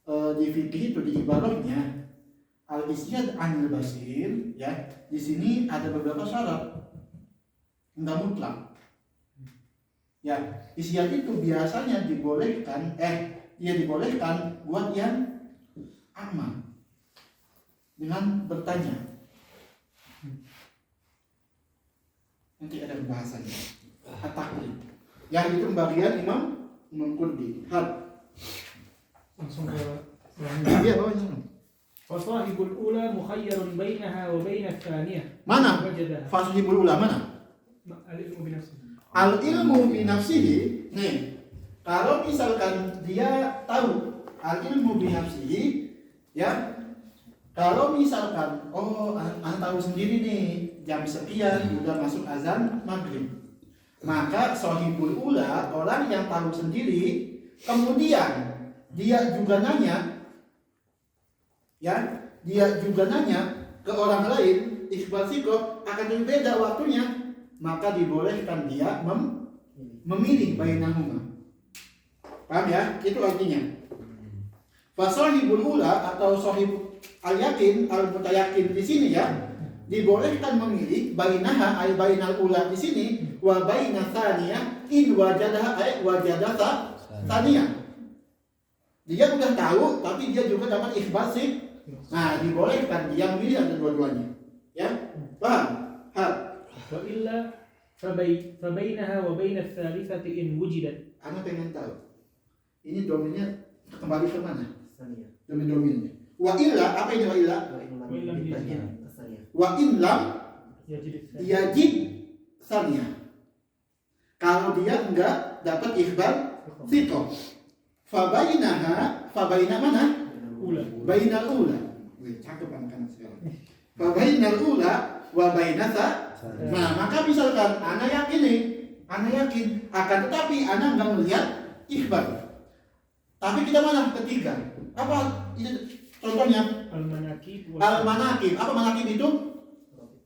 Di fikih itu di ibarahnya al istihad anil basir, ya. Di sini ada beberapa syarat. Enggak mutlak. Ya, istihad itu biasanya dibolehkan buat yang aman dengan bertanya. Nanti ada pembahasannya. At-taqlid. Yang itu pembagian Imam Qurdi. Langsung ke iya bawahnya. فصاحب الأولى مخير بينها وبين الثانية Mana? وجدها Fasihibul ula mana? العلم بنفسه. Al ilmu binafsihi. Nih, kalau misalkan dia tahu al ilmu binafsihi, ya. Kalau misalkan, oh, anak tahu sendiri nih, jam sekian udah masuk azan maghrib. Maka sohibul ula, orang yang tahu sendiri, kemudian dia juga nanya, ya, dia juga nanya ke orang lain, ikhbar sikoh akan berbeda waktunya, maka dibolehkan dia memilih bainahuma. Paham ya? Itu artinya. Fasohibul ula atau sohib al-yakin, al-mutayakin di sini ya, dibolehkan memilih bainaha ay bainal ula di sini wa baina tsaniyah in wajadaha ay wajadaha tsaniyah. Dia udah tahu tapi dia juga dapat ikhbar sih. Nah, dibolehkan dia memilih antara dua-duanya. Ya? Paham? Hal. وإلا فبينها وبين الثالثة إن وجدت. Anda pengen tahu. Ini dominnya kembali ke mana? Saniyah. Dominnya. Wa illa, apa ini wa illa? Wa in lam yajid as-saniyah. Wa in lam يجد الثانية. yajid saniyah. Kalau dia enggak dapat ikhbar sikoh. Fabaina mana? أولى. Bainal ula. Wih, cakep anak-anak sekarang. Fabainal ula wa bainasa. Nah, maka misalkan anak yakin nih, anak yakin, akan tetapi anak enggak melihat ikhbar. Tapi kita mana? Ketiga. Apa itu contohnya? المناكيب Al-manakib. Apa manakib itu?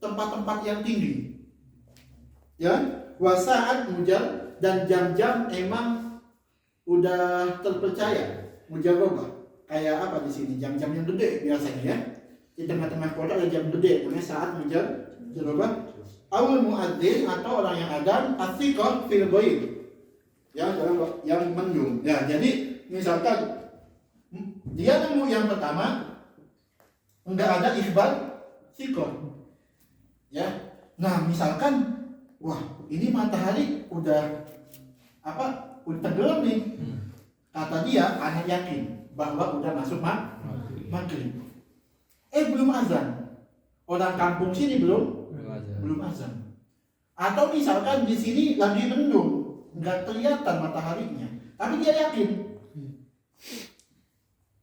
Tempat-tempat yang tinggi. Ya, wasaat mujal dan jam-jam emang udah terpercaya mujarrabah. Kayak apa di sini? Jam-jam yang gede biasanya ya. Di tengah-tengah kota ada jam gede namanya saat mujarrabah. Awal muadzin atau orang yang adzan as-siqah fil ghaib. Yang mendung. Ya, jadi misalkan dia nemu yang pertama enggak ada ikhbar sikon, ya. Nah, misalkan, wah, ini matahari udah tenggelam nih. Kata dia, anak yakin bahwa udah masuk maghrib. Belum azan. Orang kampung sini belum azan. Atau misalkan di sini lagi mendung, nggak kelihatan mataharinya, tapi dia yakin,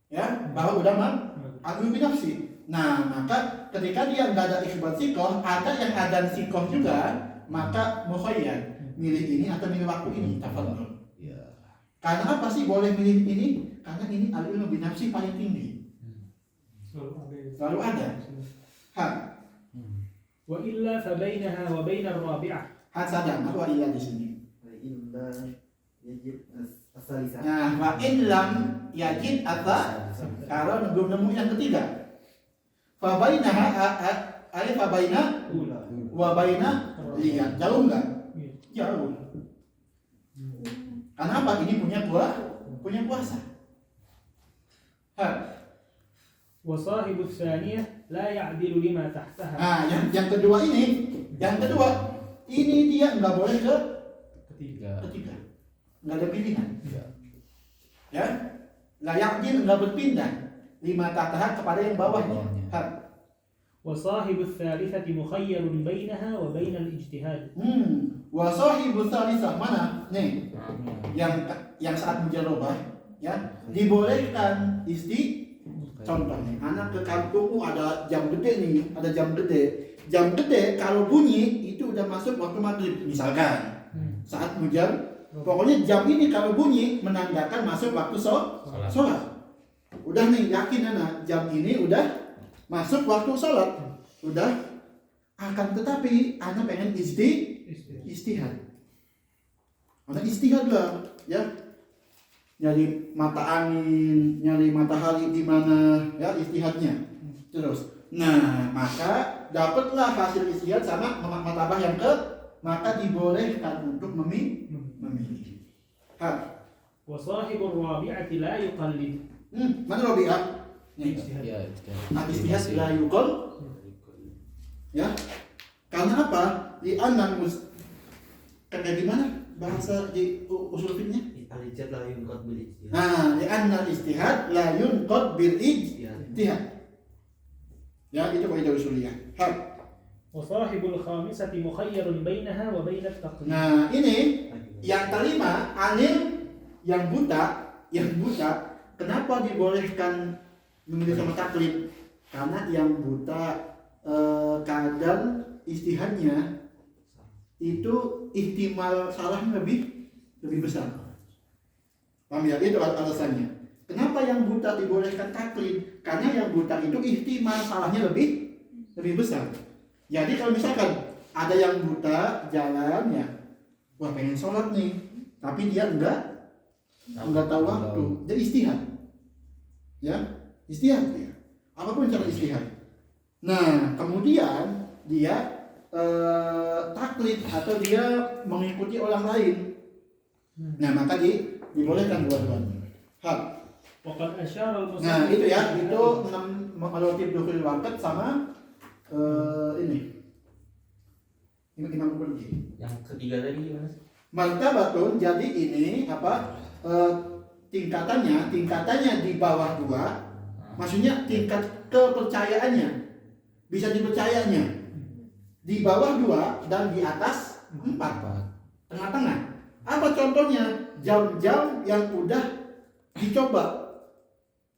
ya, bahwa udah maghrib binafsi. Nah, maka ketika dia nggak ada ikhbar sikoh, ada yang adzan sikoh juga, maka mukhayyar milih ini atau milih waktu ini, tafadhol. Karena apa sih boleh milih ini? Karena ini al-ilmu binafsi paling tinggi. Selalu ada. وإلا فبينها وبين الرابعة. Sadang apa ilah di sini? Wa in lam yajid as-salisah. Nah, wa in lam yajid atha, kalau belum nemu yang ketiga. Fa bainaha ay fa baina أولى. wa baina lihat jauh enggak? Jauh. Karena apa? Ini punya kuasa. وصاحب الثانية لا يعدل لما تحتها. Nah, yang kedua ini dia nggak boleh ke ketiga, nggak ada pilihan. Ya, layak dia nggak berpindah lima tahap kepada yang bawahnya. وصاحب الثالثة مخير بينها وبين الاجتهاد. Wasahibu tsalisah mana? Nih, yang saat mujarrabah, ya, dibolehkan contohnya, anak ke kampung ada jam gede nih, ada jam gede. Jam gede kalau bunyi itu udah masuk waktu maghrib misalkan. Saat pokoknya jam ini kalau bunyi menandakan masuk waktu sholat. Udah nih yakin anak, jam ini udah masuk waktu sholat. Udah, akan tetapi anak pengen istihad. Anak istihad lah, ya. Nyari mata angin, nyari matahari di mana, ya, istihadnya. Terus, nah, maka dapatlah hasil istihad sama martabah yang maka dibolehkan untuk memilih. وصاحب الرابعة لا يقلد. Mana Rabi'ah? Nih, istihad la yuqal. Ya. Karena apa? Di anak kayak gimana bahasa di usul fikihnya? Al-ijtihad la yunqad bil ijtihad. Nah, li'anna istihad la yunqad bil ijtihad. Ya, itu kaidah usuliyah. Hak. وصاحب الخامسة مخير بينها وبين التقليد. Nah, ini yang kelima, anil yang buta, kenapa dibolehkan memilih sama taklid? Karena yang buta kadang ijtihadnya itu ihtimal salahnya lebih besar. Paham ya? Itu alasannya. Kenapa yang buta dibolehkan taklid? Karena yang buta itu ihtimal salahnya lebih besar. Jadi kalau misalkan ada yang buta jalan ya, wah pengen sholat nih, tapi dia enggak tahu waktu, dia istihad, ya istihad ya, apapun cara istihad. Nah kemudian dia taklid atau dia mengikuti orang lain, nah maka dibolehkan dua-duanya. Hak. وقد أشار Nah المصنف itu ya, itu mengalokib dukhul waqt sama ini Imam Qurtubi. Yang ketiga tadi gimana sih? Martabatun, jadi ini apa tingkatannya di bawah 2, maksudnya tingkat kepercayaannya, bisa dipercayanya di bawah 2 dan di atas 4, tengah-tengah. Apa contohnya? Jam-jam yang udah dicoba,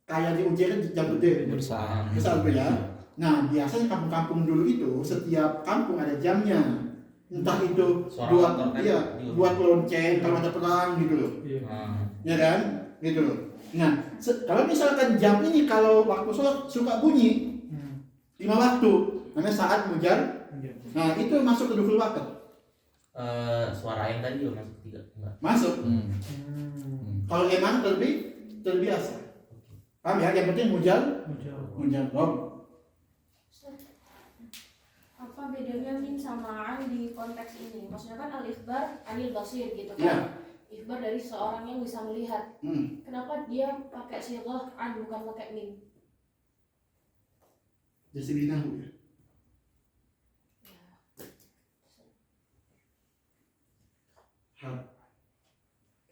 kayak di UJN jam gede besar ya. Nah biasanya kampung-kampung dulu itu setiap kampung ada jamnya, entah itu buat lonceng kalau ada perang gitu loh, ya kan, gitu loh. Nah kalau misalkan jam ini kalau waktu sholat suka bunyi 5 waktu, namanya saat hujan. Nah itu masuk ke dukhul waqt. Suara yang tadi juga masuk ketiga enggak? Masuk. Kalau emang terbiasa. Paham ya? Yang penting hujan. Apa bedanya min sama an di konteks ini? Maksudnya kan al-ikhbar anil basir gitu kan? Ya. Ikhbar dari seorang yang bisa melihat. Kenapa dia pakai sighah an bukan pakai min? Jadi binahu ya.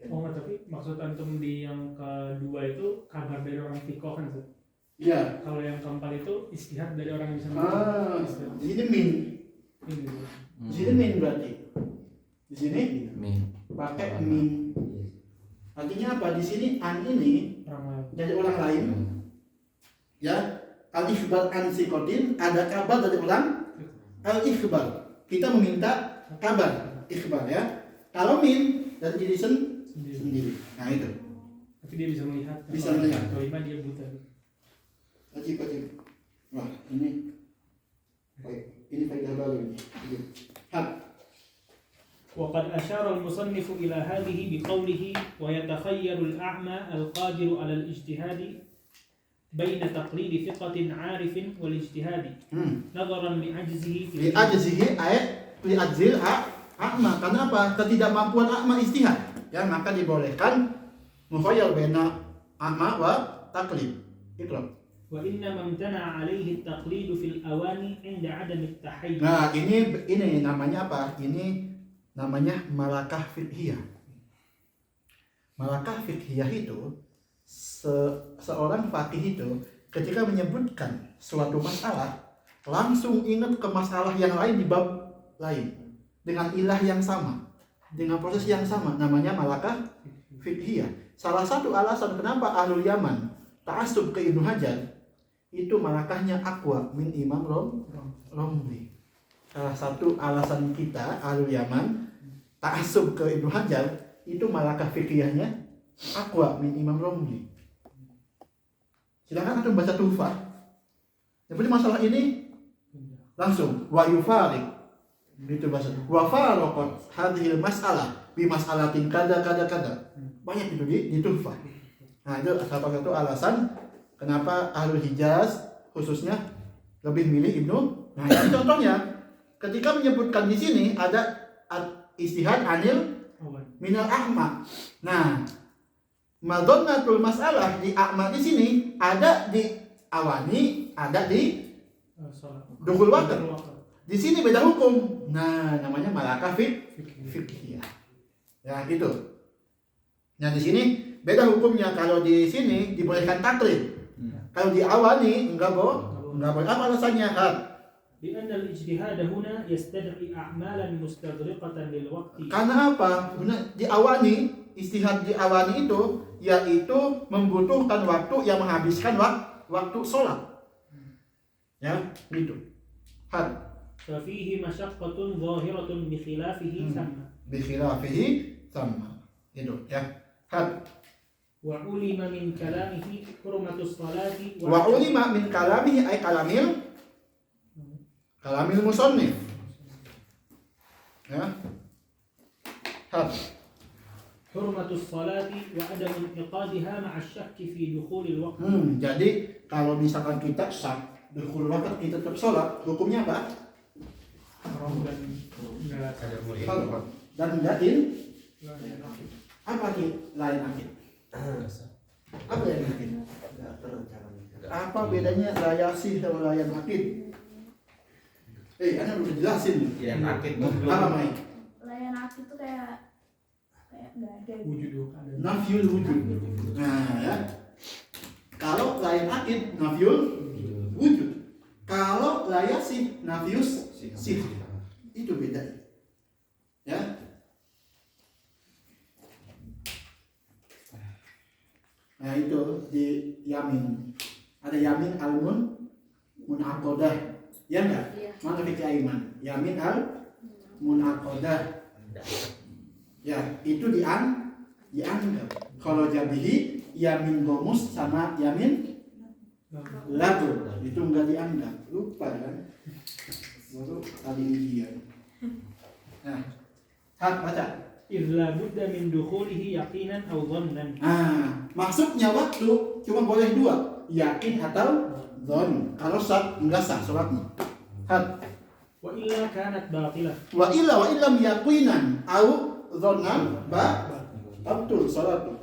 Oh nggak, tapi maksud antum di yang kedua itu kabar dari orang fikoh kan Ustaz? Iya. Kalau yang keempat itu istihad dari orang yang bisa Di sini min. Ini. Di sini min berarti. Di sini pakai min. Artinya apa? Di sini an ini Orang lain. dari orang lain. Ya. Al-ikhbar an siqatin, ada kabar dari orang al-ikhbar. Kita meminta kabar ikhbar ya. Kalau min dari diri sendiri. Nah itu. Tapi dia bisa melihat. Bisa melihat. Kelima dia buta. Ajib. Wah, ini faedah baru ini. Hak. وقد أشار المصنف إلى هذه بقوله ويتخير الأعمى القادر على الاجتهاد بين تقليد ثقة عارف والاجتهاد نظرا لعجزه في Li'ajzil a'ma. Kenapa? Ketidakmampuan a'ma istihad. Ya, maka dibolehkan mukhayyar baina a'ma wa taqlid. Ikram. وإنما امتنع عليه التقليد في الأواني عند عدم التحيز. Nah, ini namanya apa? Ini namanya malakah fiqhiyah. Malakah fiqhiyah itu seorang faqih itu ketika menyebutkan suatu masalah langsung ingat ke masalah yang lain di bab lain dengan ilah yang sama, dengan proses yang sama, namanya malakah fiqhiyah. Salah satu alasan kenapa ahlul Yaman ta'assub ke Ibnu Hajar itu malakahnya aqwa min Imam Romli. Salah satu alasan kita ahlul Yaman ta'assub ke Ibnu Hajar itu malakah fiqhiyahnya aqwa min Imam Romli. Silakan antum baca Tuhfah. Jadi masalah ini langsung wa yufariq itu bahasa wa faraqat hadhil mas'alah bi mas'alatin kada. Banyak itu di Tuhfah. Nah, itu salah satu alasan kenapa Ahlul Hijaz khususnya lebih milih Ibnu. Nah, ini contohnya ketika menyebutkan di sini ada istihad anil minal ahma. Nah, madonnatul masalah di ahma di sini ada di awani, ada di dukhul waqt. Di sini beda hukum. Nah, namanya malakah fiqhiyah. Ya, gitu. Nah, di sini beda hukumnya. Kalau di sini dibolehkan taklid. Kalau di awani enggak Enggak boleh. Apa alasannya? Had. لأن الاجتهاد هنا يستدعي أعمالا مستغرقة للوقت. Karena apa? Benar, istihad diawani itu yaitu membutuhkan waktu yang menghabiskan waktu sholat. Ya, gitu. Had. ففيه مشقة ظاهرة بخلافه ثم. Bikhilafihi sama. Gitu ya. Had. وعلم من كلامه حرمة الصلاة Wa ulima min kalamihi ay kalamil musannif. Ya. Had. حرمة الصلاة وعدم انعقادها مع الشك في دخول الوقت. Jadi kalau misalkan kita syak dukhul waktu kita tetap sholat, hukumnya apa? Haram dan enggak. Sholat. Dan datin apa akid? Lain akid. Apa yang akid? Nggak terencana. Apa bedanya layasi sama layan akid? Anda udah jelasin. Ya, akid Apa main? Layan aku tuh kayak nggak ada. Wujud ada. Nafyul wujud. Nah ya. Kalau layan akid nafyul wujud. Kalau layasi nafyus sih. Itu beda. Ya. Nah itu di yamin. Ada yamin al-mun munaqadah. Ya enggak? Iya. Mana fikih aiman? Yamin al munaqadah. Ya, itu dianggap. Kalau jabihi yamin gomus sama yamin lagu itu enggak dianggap. Lupa kan? Baru tadi ujian. Nah, baca. إذ لا بد من دخوله يقينا أو ظنا. Maksudnya waktu cuma boleh dua, yakin atau dzon. Kalau sah enggak sah sholatnya. وإلا كانت باطلة. Wa illam yaqinan au dzonan batul salatu.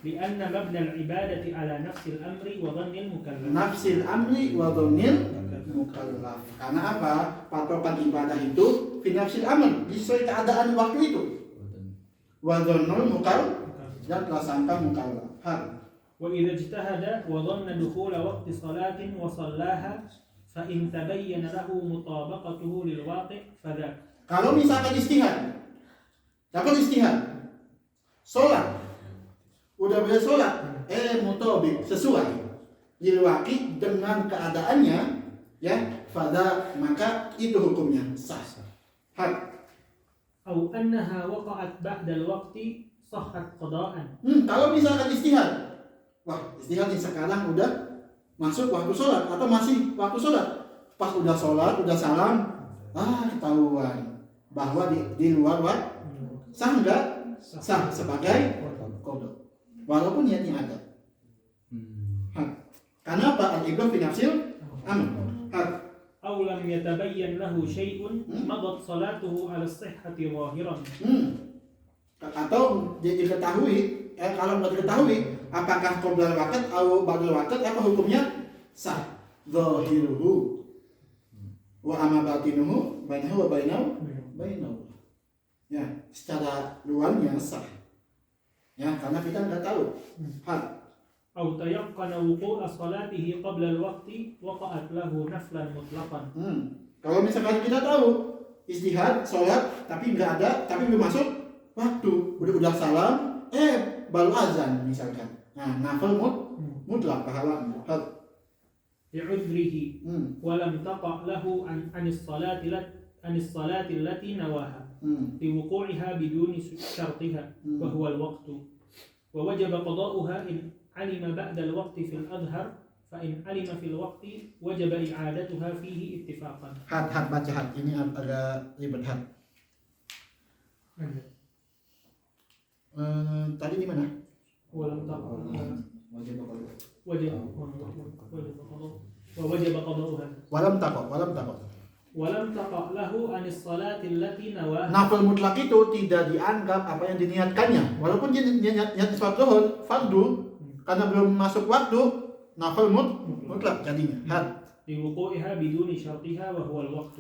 لأن مبنى العبادة على نفس الأمر وظن المكلف. Nafsil amri wa dhonil mukallaf. Karena apa? Patokan ibadah itu fi nafsil amr, sesuai keadaan waktu itu. Wa dhonul mukallaf dan prasangka mukallaf. وإذا اجتهد وظن دخول وقت صلاة وصلاها فإن تبين له مطابقته للواقع فذاك. Kalau misalkan istihad, dapat istihad, sholat, udah boleh sholat, mutobik sesuai, dilwaki dengan keadaannya, ya, pada maka itu hukumnya sah. أو أنها وقعت بعد الوقت صحت قضاء. Kalau misalkan istihad, istihad ini sekarang udah masuk waktu sholat atau masih waktu sholat, pas udah sholat, udah salam, ketahuan bahwa di luar sah enggak? Sah sebagai qada. Walaupun niatnya ada. Karena apa? Al-ibrah fi nafsil amr. أو لم يتبين له شيء مضت صلاته على الصحة ظاهرا. Atau diketahui, kalau nggak diketahui apakah qabla waqt atau ba'da waqt, apa hukumnya? Sah. Zahiruhu wa amma batinuhu bainahu wa bainahu. Ya, secara luarnya sah. Ya, karena kita nggak tahu. أو تيقن وقوع صلاته قبل الوقت وقعت له نفلا مطلقا. Kalau misalkan kita tahu istihad sholat tapi nggak ada, tapi belum masuk waktu, udah salam, baru azan misalkan. Nah, nafil mutlak pahala. لعذره ولم تقع له عن الصلاة التي نواها لوقوعها بدون شرطها وهو الوقت ووجب قضاؤها إن علم بعد الوقت في الأظهر فإن علم في الوقت وجب إعادتها فيه اتفاقا. Baca ini agak ribet tadi di mana? ولم تقع ووجب قضاؤها ولم تقع له عن الصلاة التي نواها. Nafil mutlak itu tidak dianggap apa yang diniatkannya, walaupun dia niat sholat zuhur fardu, karena belum masuk waktu, nafil mutlak jadinya. لوقوعها بدون شرطها وهو الوقت.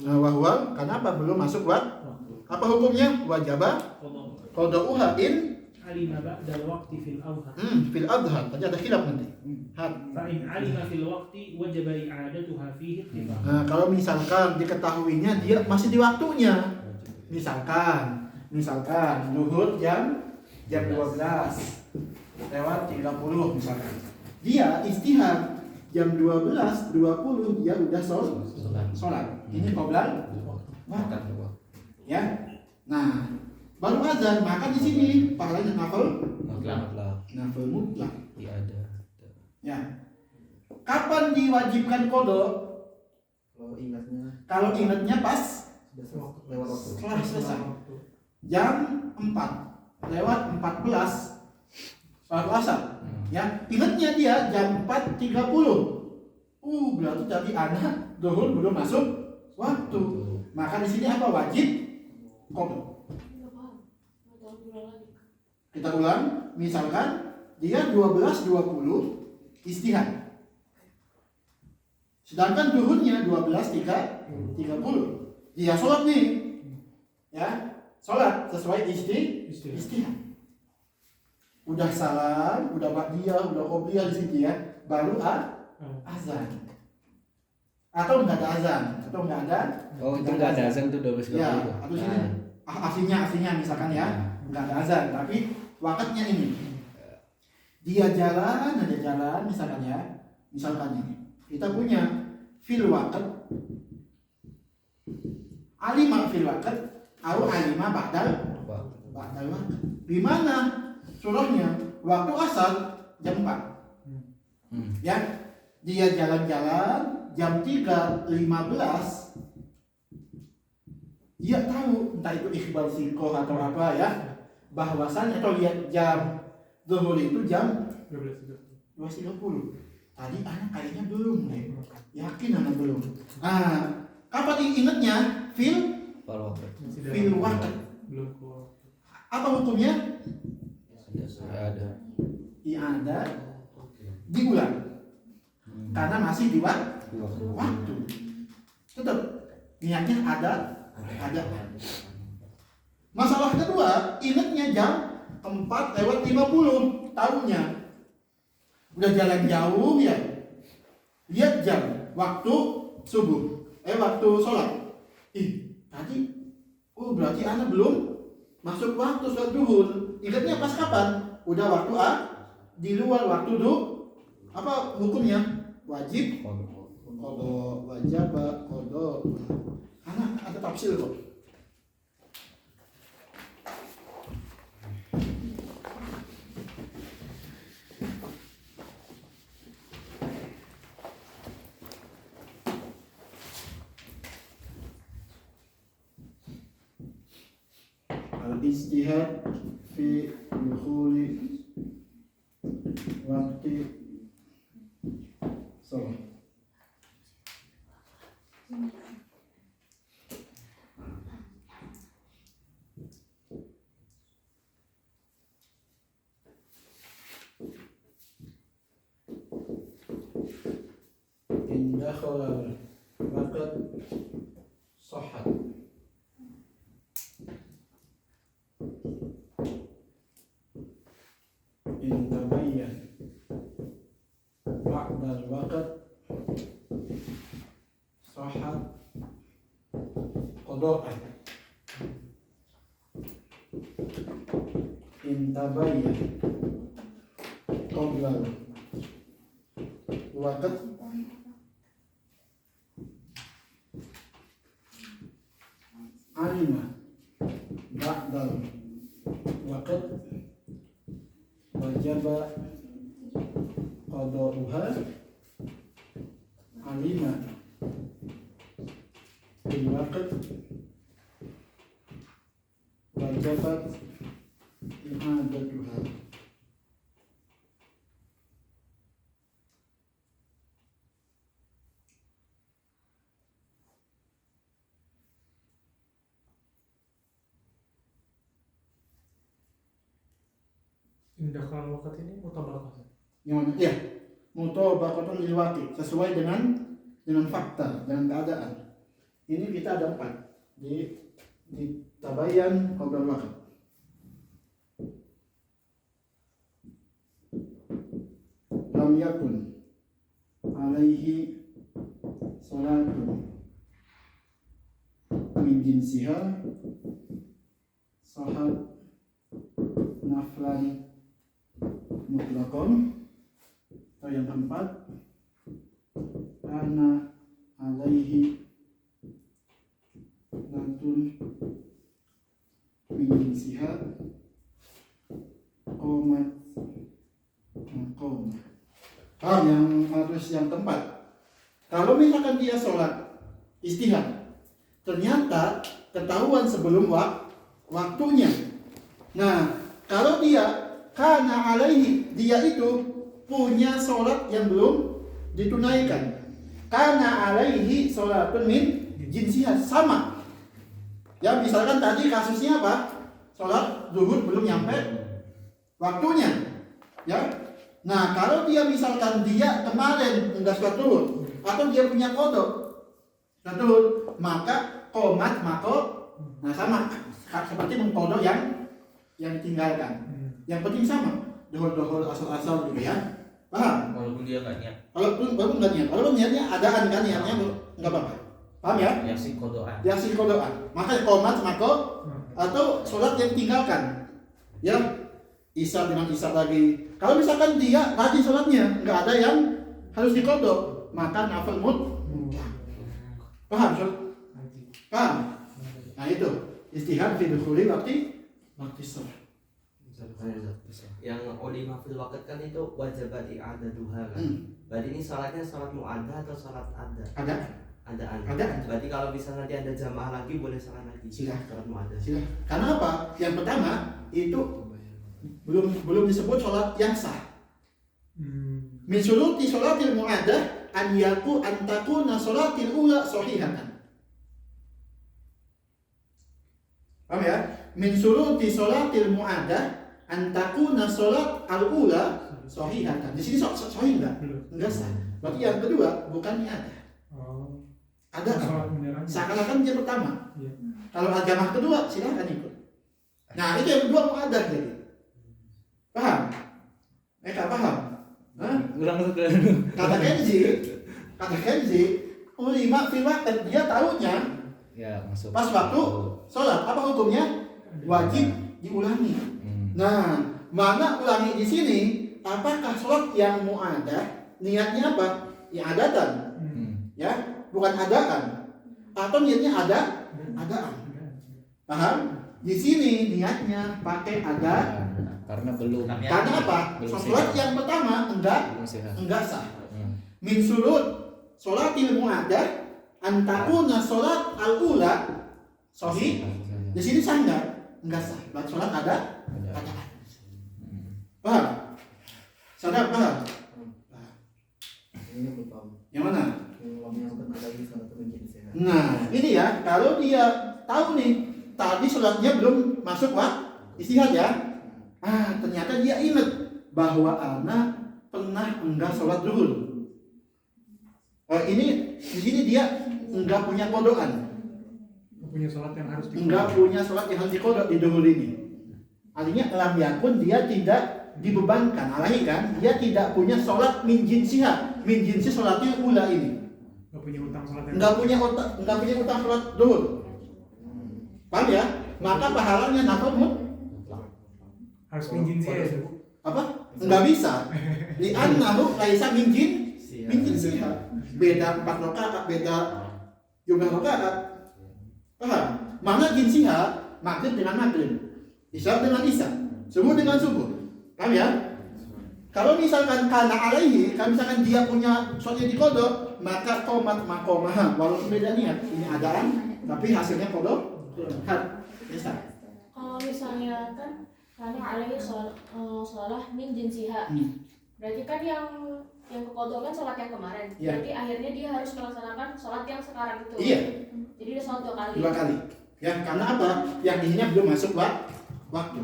Karena apa? Belum masuk waktu. Apa hukumnya? Wajaba qada'uha in علم بعد الوقت في الأظهر Fil adhar, tadi ada khilaf nanti. فإن علم في الوقت وجب إعادتها فيه اتفاقا. Nah, kalau misalkan diketahuinya dia masih di waktunya. Misalkan zuhur jam 12 lewat 30 misalkan. Dia istihad jam 12.20 dia udah sholat. Ini qoblal waktu. Ya. Nah, baru azan, maka di sini pahalanya nafil mutlak. Ya. Kapan diwajibkan qada? Kalau ingatnya pas Sudah lewat waktu. setelah selesai. Jam 4 lewat 14 sholat asar. Ya, ingatnya dia jam 4.30. Berarti tadi anak zuhur belum masuk waktu. Maka di sini apa wajib? Qada. Nggak paham. Nggak tahu ulang lagi. Kita ulang, misalkan dia 12.20 istihad. Sedangkan zuhurnya 12.30. Dia sholat nih. Ya, sholat sesuai istihad. Udah salam, udah ba'diyah, udah qobliyah di situ ya. Baru azan. Atau enggak ada azan, atau enggak ada. Oh, itu enggak ada azan tuh 12.30. Ya, atau sini aslinya misalkan ya, enggak ada azan, tapi waktunya ini. Dia jalan misalkan ya. Misalkan ini. Kita punya fil waqt alima fil waqt atau alima ba'dal waqt. Di mana surahnya waktu asar jam 4. Ya. Dia jalan-jalan jam 3.15. Dia tahu entah itu ikhbar sikoh atau apa ya, bahwasannya atau lihat jam zuhur itu jam 12.30. Tadi anak kayaknya belum deh. Yakin anak belum. Kapan ingatnya? Fil waqt. Belum. Apa hukumnya? Ada. I'adah diulang. Karena masih di waktu. Tetap niatnya ada. Masalah kedua, ingatnya jam 4:50 tahunnya. Udah jalan jauh ya. Lihat jam, waktu subuh. Waktu sholat. Tadi berarti anak belum masuk waktu sholat zuhur. Ingatnya pas kapan? Udah waktu di luar waktu apa hukumnya? Wajib qada, wajib qada. Anak ada tafsir kok. Al-ijtihad fi dukhuli waqti sholat. In dakhala waqt sahhat. In tabayyan ba'da al-waqt sahhat qada'an. In tabayyan qabla al-waqt alima ba'da al-waqt wajaba qada'uha alima bil waqt wajabat i'adatuha. Indahkan waktu ini mutabakah. Yang mana? Iya, mutabaqatun lil waqi, sesuai dengan fakta, dengan keadaan. Ini kita ada 4 di tabayyan qabla al-waqt. lam yakun alaihi salatun min jinsiha sahat naflan mutlaqan. Atau yang keempat, ana alaihi latun min jinsiha qomat maqamah. Terus yang keempat, kalau misalkan dia sholat istihad, ternyata ketahuan sebelum waktunya. Nah, kalau dia kana alaihi, dia itu punya sholat yang belum ditunaikan. Kana alaihi sholatun min jinsiha, sama. Ya, misalkan tadi kasusnya apa? Sholat zuhur belum nyampe waktunya. Ya. Nah, kalau dia misalkan dia kemarin enggak sholat zuhur atau dia punya kodok sholat zuhur, maka qomat mako, nah sama seperti mengkodok yang ditinggalkan. Yang penting sama, dohor asal-asal gitu ya. Paham? Walaupun dia nggak niat. Walaupun nggak niat, walaupun niatnya adaan kan, niatnya nggak apa-apa. Paham ya? Ya sih kodoan. Dia sih kodoan. Maka qomat mako atau sholat yang tinggalkan. Ya, isya dengan isya lagi. Kalau misalkan dia rajin sholatnya, nggak ada yang harus dikodok, maka nafil mutlak. Paham? Paham? Nah itu istihad fi dukhuli waktu sholat. Yang ulima fil waqt kan itu wajibat i'adaduha kan. Berarti ini salatnya salat mu'addah atau salat ada? Adaan. Berarti kalau bisa nanti ada jamaah lagi boleh salat lagi. Silah. Salat mu'addah. Silah. Karena apa? Yang pertama itu belum disebut sholat yang sah. Min syuruti sholatil mu'addah an takuna sholatil ula sahihatan. Paham ya? Min syuruti sholatil mu'addah an takuna sholat al-ula sahihatan. Di sini sahih enggak? Enggak sah. Berarti yang kedua bukannya ada. Ada kan? Seakan-akan dia pertama. Kalau jamaah kedua silakan ikut. Nah, itu yang kedua mu'addah jadi. Paham? Mereka paham? Hah? Kata Kenzi, ulama fil waqt dia tahunya Ya, masuk. pas waktu sholat. Apa hukumnya? Wajib diulangi. Nah, mana ulangi di sini? Apakah sholat yang mu'adah niatnya apa? I'adatan. Ya, bukan adaan. Atau niatnya adaan. Paham? Di sini niatnya pakai ada. Karena belum. Karena apa? Sholat yang pertama enggak sah. Min surut sholatil mu'addah antakuna sholat al-ula sahih. Di sini sah enggak sah. Berarti sholat ada. Paham? Sadar paham? Ini belum paham. Yang mana? Yang pernah lagi salat mungkin sehat. Nah, ini ya, kalau dia tahu nih tadi sholatnya belum masuk istihad ya. Ternyata dia ingat bahwa anak pernah enggak sholat zuhur. Ini di sini dia enggak punya kodokan. Punya sholat yang harus Enggak punya sholat yang harus dikodok di zuhur ini. Artinya lam yakun, dia tidak dibebankan, alaihi kan? Dia tidak punya sholat min jinsiha, min jinsi sholatnya ula ini. Enggak punya utang sholat yang Enggak punya utang sholat zuhur. Paham ya? Maka pahalanya nafil harus minjin sih ya. apa? Enggak bisa. Di annahu laisa min jinsiha. Beda 4 rakaat, beda jumlah rakaat. Paham? Mana jinsiha? Maghrib dengan maghrib, isya dengan isya, subuh dengan subuh. Paham ya? Kalau misalkan kana alaihi, kalau misalkan dia punya sholat yang dikodok, maka qomat maqamah, walaupun beda niat. Ini adaan, tapi hasilnya kodok. Bisa. Kalau misalnya kan karena alaihi sholat min jinsiha. Berarti kan yang kekodokan sholat yang kemarin. Iya. Berarti akhirnya dia harus melaksanakan sholat yang sekarang itu. Iya. Jadi dia sholat 2 kali. 2 kali. Ya, karena apa? Yang ininya belum masuk waktu.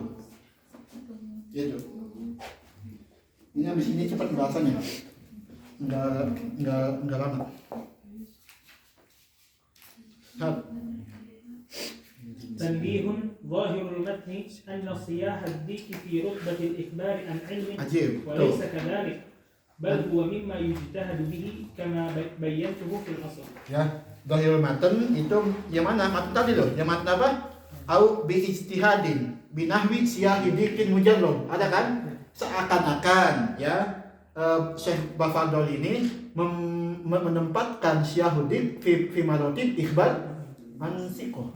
Gitu. Ini habis ini cepat pembahasannya. Enggak lama. تنبيه ظاهر المتن أن صياح الديك في رتبة الإخبار عن علم Ajib. وليس كذلك bal huwa mimma yujtahadu bihi kama bayyantuhu fil asl. Ya, dhahirul matan itu yang mana? Matan tadi loh. Yang matan apa? Au bi ijtihadin binahwi siyahidikin mujarrad. Ada kan? Seakan-akan ya Syekh Bafadol ini menempatkan syahudin fi marotib ikhbar ansikoh.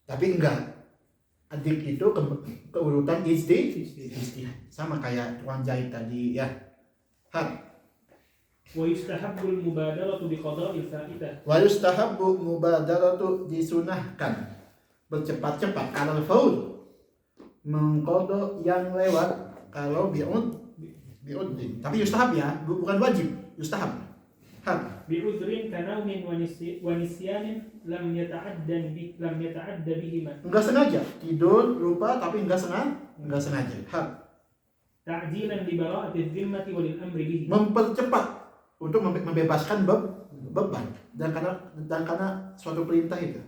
Tapi enggak. Adik itu keurutan ijtihad. Sama kayak tukang jahit tadi ya. Wa yustahabbul mubadaratu bi qada'il fa'idah. Wa yustahabbu mubadaratu disunahkan bercepat-cepat kalau faul mengqada yang lewat kalau bi'udrin. Tapi yustahab ya, bukan wajib, yustahab. Bi'udrin kanaumin wa nisyanin lam yata'adda bihima. Enggak sengaja, tidur, lupa tapi enggak sengaja. Ta'jilan li bara'ati dhimmati wa lil amri bihi. Mempercepat untuk membebaskan beban dan karena suatu perintah itu.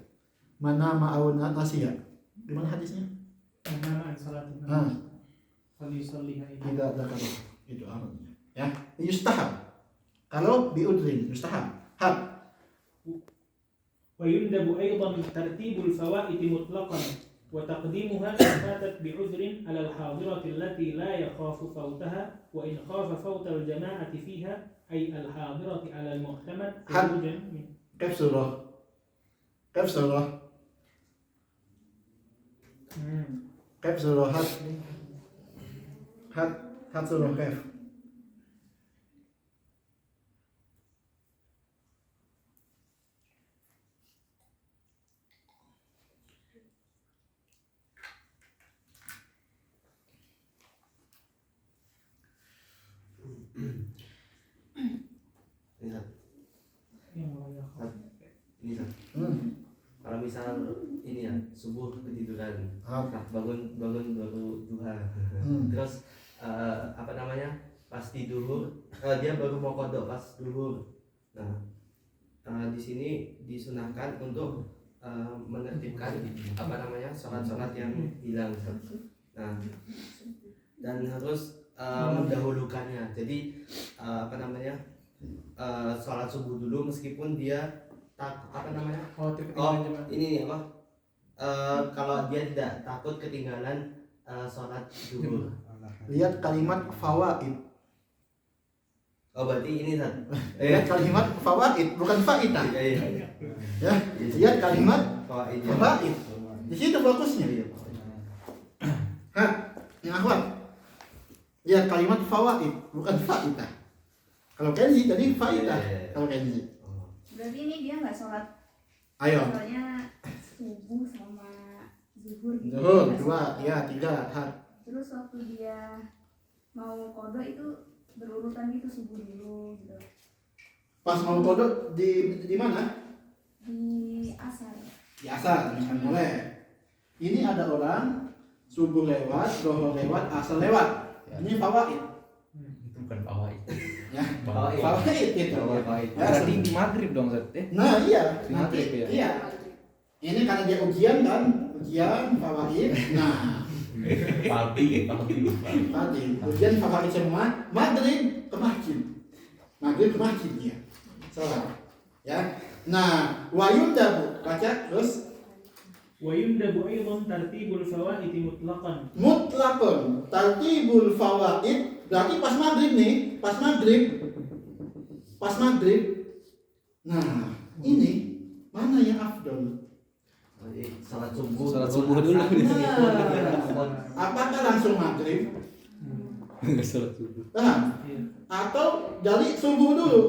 Mana ma'au nasiya. Gimana hadisnya? Nama salatin. Falisalliha Tidak ada kalau itu amalnya. Ya, yustahab. Kalau bi'udrin yustahab. Wa yundabu aidan tartibul fawaid mutlaqan wa taqdimuha in fatat bi'udrin 'ala al-hadirati allati la yakhafu fawtaha wa in khafa fawta al-jama'ati fiha ay al-hadirati 'ala al-muhtamad khurujan min. Kaf surah. Kaf surah hat surah kaf. Ini kalau misal ini ya subuh ketiduran, bangun baru duha, terus apa namanya pas tidur dia baru mau kodok pas duhur. Nah di sini disunahkan untuk menertibkan apa namanya sholat-sholat yang hilang. Nah dan harus mendahulukannya. Jadi apa namanya sholat subuh dulu meskipun dia apa namanya ini apa kalau dia tidak takut ketinggalan sholat zuhur. Lihat kalimat fawaid. Oh berarti ini kan? Lihat kalimat fawaid bukan faidah. Iya. Ya, lihat kalimat Fawaid. fawaid. Di situ fokusnya. Yang akhwat. Lihat kalimat fawaid bukan faidah. Kalau kenzi tadi faidah. Kalau kenzi. Berarti ini dia nggak sholat. Ayo. Soalnya subuh sama zuhur gitu. Zuhur, Nggak 2, sholat. ya 3. Terus waktu dia mau kodok itu berurutan gitu, subuh dulu gitu. Pas mau kodok di mana? Di asar. Di asar, misalkan boleh. Ini ada orang subuh lewat, zuhur lewat, asar lewat. Ini fawaid. Itu bukan fawaid. Ya, Fawaid. fawaid itu. Fawaid. Ya, Berarti di maghrib dong Zat. nah iya, Di nanti maghrib ya? iya. Ini karena dia ujian kan, ujian fawaid. Nah, Pagi. tadi ujian fawaid semua, maghrib ke masjid. Maghrib ke masjid dia. Salah. Ya. Nah, wayundabu baca terus Wa yundabu aidan tartibul fawaid mutlaqan. mutlaqun tartibul fawaid berarti pas maghrib nih, pas maghrib. Nah, ini mana yang afdol? Salat subuh. Salat subuh dulu. Nah, apakah langsung maghrib? Salat subuh. Paham? Atau dari subuh dulu?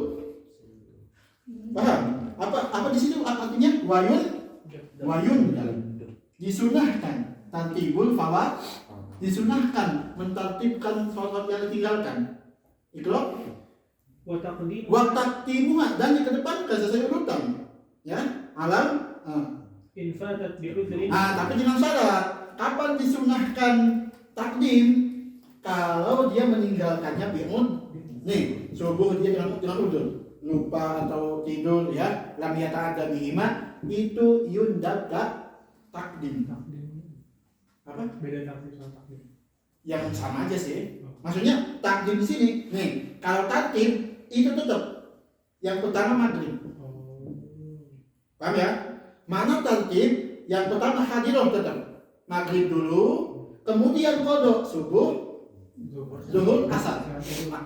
Paham? Apa di situ artinya wayun disunahkan tartibul fawaid, disunahkan mentartibkan sholat yang ditinggalkan. Iqra Wa taqdim wa taqdimuha dan dikedepankan sesuai urutan. Ya, alam. in fatat bi'udrin. Tapi dengan syarat kapan disunahkan takdim? Kalau dia meninggalkannya bi'ud. Nih, subuh dia dengan udur, lupa atau tidur ya, lam yata'adda bihima, itu yundab takdim. Apa? Beda takdir sama takdir. yang sama aja sih. Maksudnya takdim di sini. Nih, kalau takdim itu tetap yang pertama maghrib. Paham ya? Mana takdim yang pertama hadirah tetap maghrib dulu, kemudian qada subuh, zuhur, asar.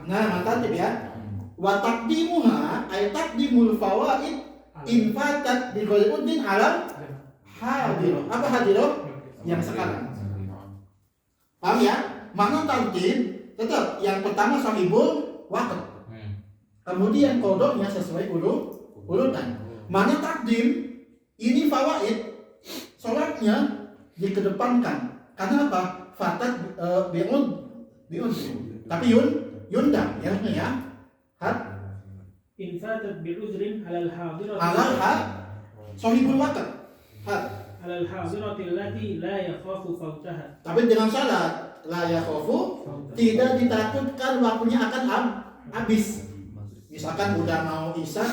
Nah, mantap ya. Wa taqdimuha ay taqdimul fawaid in fatat bi ghairi udin ala hadirah. Apa hadirah? Yang sekarang. Paham ya? Mana taqdim tetap yang pertama sahibul waqt. Kemudian qadanya sesuai urutan. Mana takdim ini fawaid sholatnya dikedepankan. Karena apa? Fatat bi'ud tapi yundam ya. In fatat bi'udrin alal hadirati sahibul waqt. alal hadirati allati la yakhafu fautaha. Tapi dengan syarat la yakhafu, tidak ditakutkan waktunya akan habis. Misalkan udah mau isya,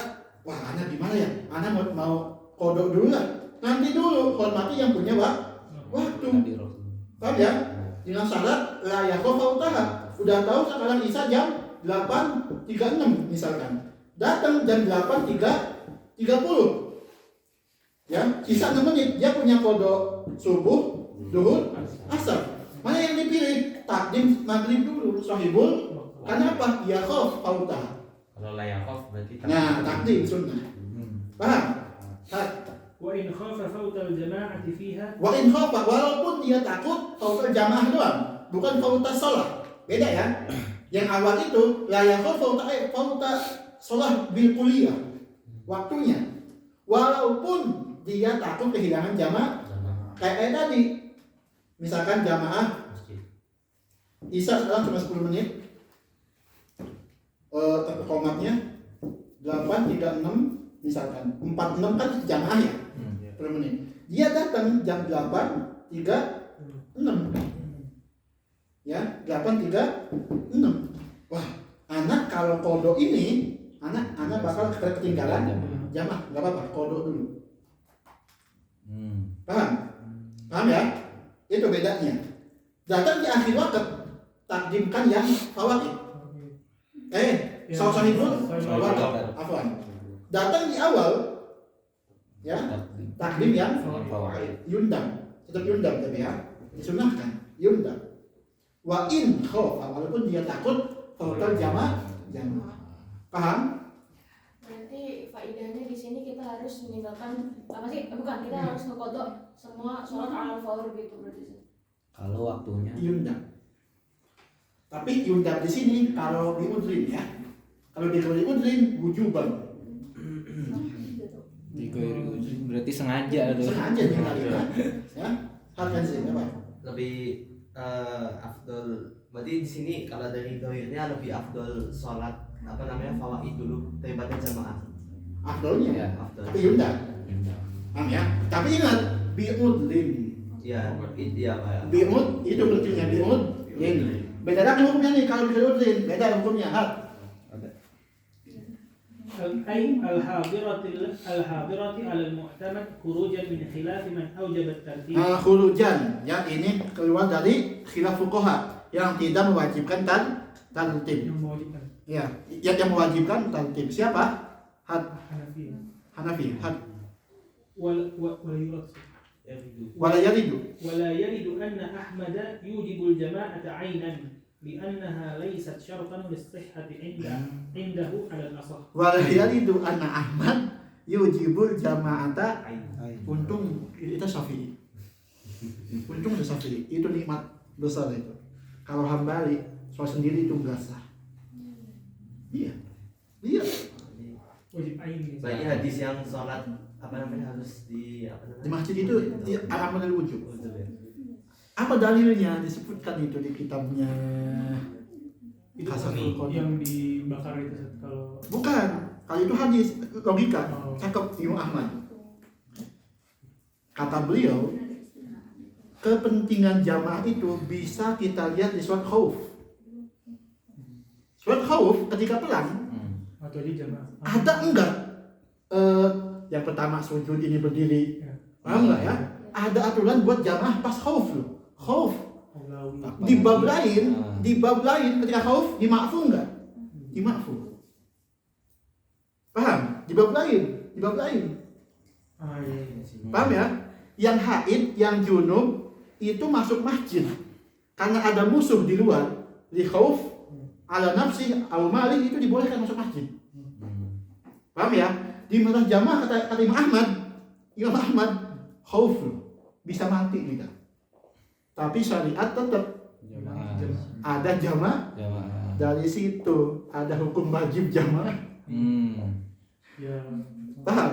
wah anak gimana ya? Anak mau kodok dulu lah. Nanti dulu hormati yang punya waktu. Paham ya? Dengan syarat la yakhafu fautaha. Udah tahu sekarang isya jam 8.36 misalkan. Datang jam 8.30. Ya, sisa 6 menit dia punya kodok subuh, zuhur, asar. Mana yang dipilih? Takdim maghrib dulu, sahibul. Karena apa? Ya khaf fautaha. Kalau layakof berarti Nah, takdim sunnah. Paham? Wa in khafa fautal jama'ati fiha. Wa in khafa, walaupun dia takut fautal jamaah doang, bukan fautal sholat. Beda ya. Yang awal itu la yakhaf fautal sholat bil kuliah. Waktunya. Walaupun dia takut kehilangan jamaah. Kayak tadi. Misalkan jamaah isya sekarang cuma 10 menit. Komatnya 8.36 misalkan 46 kan jamaah ya per menit. Dia datang jam 8.36 ya 8.36. Wah, anak kalau kodok ini anak bakal ketinggalan jamaah. Nggak apa-apa, kodok dulu. Paham ya? Itu bedanya. Datang di akhir waktu takdimkan yang fawaid. Sahibul waqt. Afwan. Datang di awal ya, takdim yang yundam. Tetap yundam tapi ya. Disunahkan yundam. Wa in khafa, walaupun dia takut total jamaah. Paham? Berarti faedahnya di sini kita harus meninggalkan apa sih? Bukan, kita harus ngekodok semua sholat alal fawr gitu berarti. Kalau waktunya Yundam. Tapi yundam di sini kalau di udrin ya. Kalau di udrin wujuban. berarti sengaja tuh. Sengaja dilakukan. Ya. Harkan sih apa? Lebih afdol. Berarti di sini kalau dari doirnya lebih afdol sholat apa namanya fawaid dulu daripada jamaah. Afdolnya Ya. Afdol. tapi yundam. Paham ya? Tapi ingat bi'udlin. Iya, iya Pak. Ya. Bi'ud itu bentuknya bi'udlin. Beda hukumnya nih kalau bi'udlin, beda hukumnya. أي الحاضرة على المعتمد خروجا من خلاف من أوجب الترتيب. Khurujan, ya ini keluar dari khilaf fuqaha yang tidak mewajibkan tartib. Yang mewajibkan. Ya, yang mewajibkan tartib siapa? Hanafi. Wala yaridu. ولا يرد أن أحمد يوجب الجماعة عينا لأنها ليست شرطا للصحة عنده على الأصح. Wala yaridu anna Ahmad yujibul jama'ata. Untung itu Syafi'i. Untung itu Syafi'i. Itu nikmat besar itu. Kalau Hambali soal sendiri itu enggak sah. Iya. Wajib ain. Berarti hadis yang sholat apa namanya harus di apa Di namanya? masjid itu amal dari wujud. Wujud ya. Apa dalilnya disebutkan itu di kitabnya Itu Hasanul Qadir? yang dibakar itu kalau Bukan, kalau itu hadis logika. Oh. Cakep Imam Ahmad. Kata beliau, kepentingan jamaah itu bisa kita lihat di surat khauf. Surat khauf ketika perang atau di jamaah. ada enggak yang pertama sujud ini berdiri, Ya. paham enggak ya? Ada aturan buat jamaah pas khauf loh. Khauf Di bab lain ketika khauf dima'fu enggak? Dima'fu. Paham? Di bab lain. Paham ya? Yang haid, yang junub itu masuk masjid karena ada musuh di luar, li khauf ala nafsi au mali, itu dibolehkan masuk masjid. Paham ya? Di masalah jamaah kata Imam Ahmad khauf bisa mati kita. Tapi syariat tetap ada jamaah. Dari situ ada hukum wajib jamaah. Paham?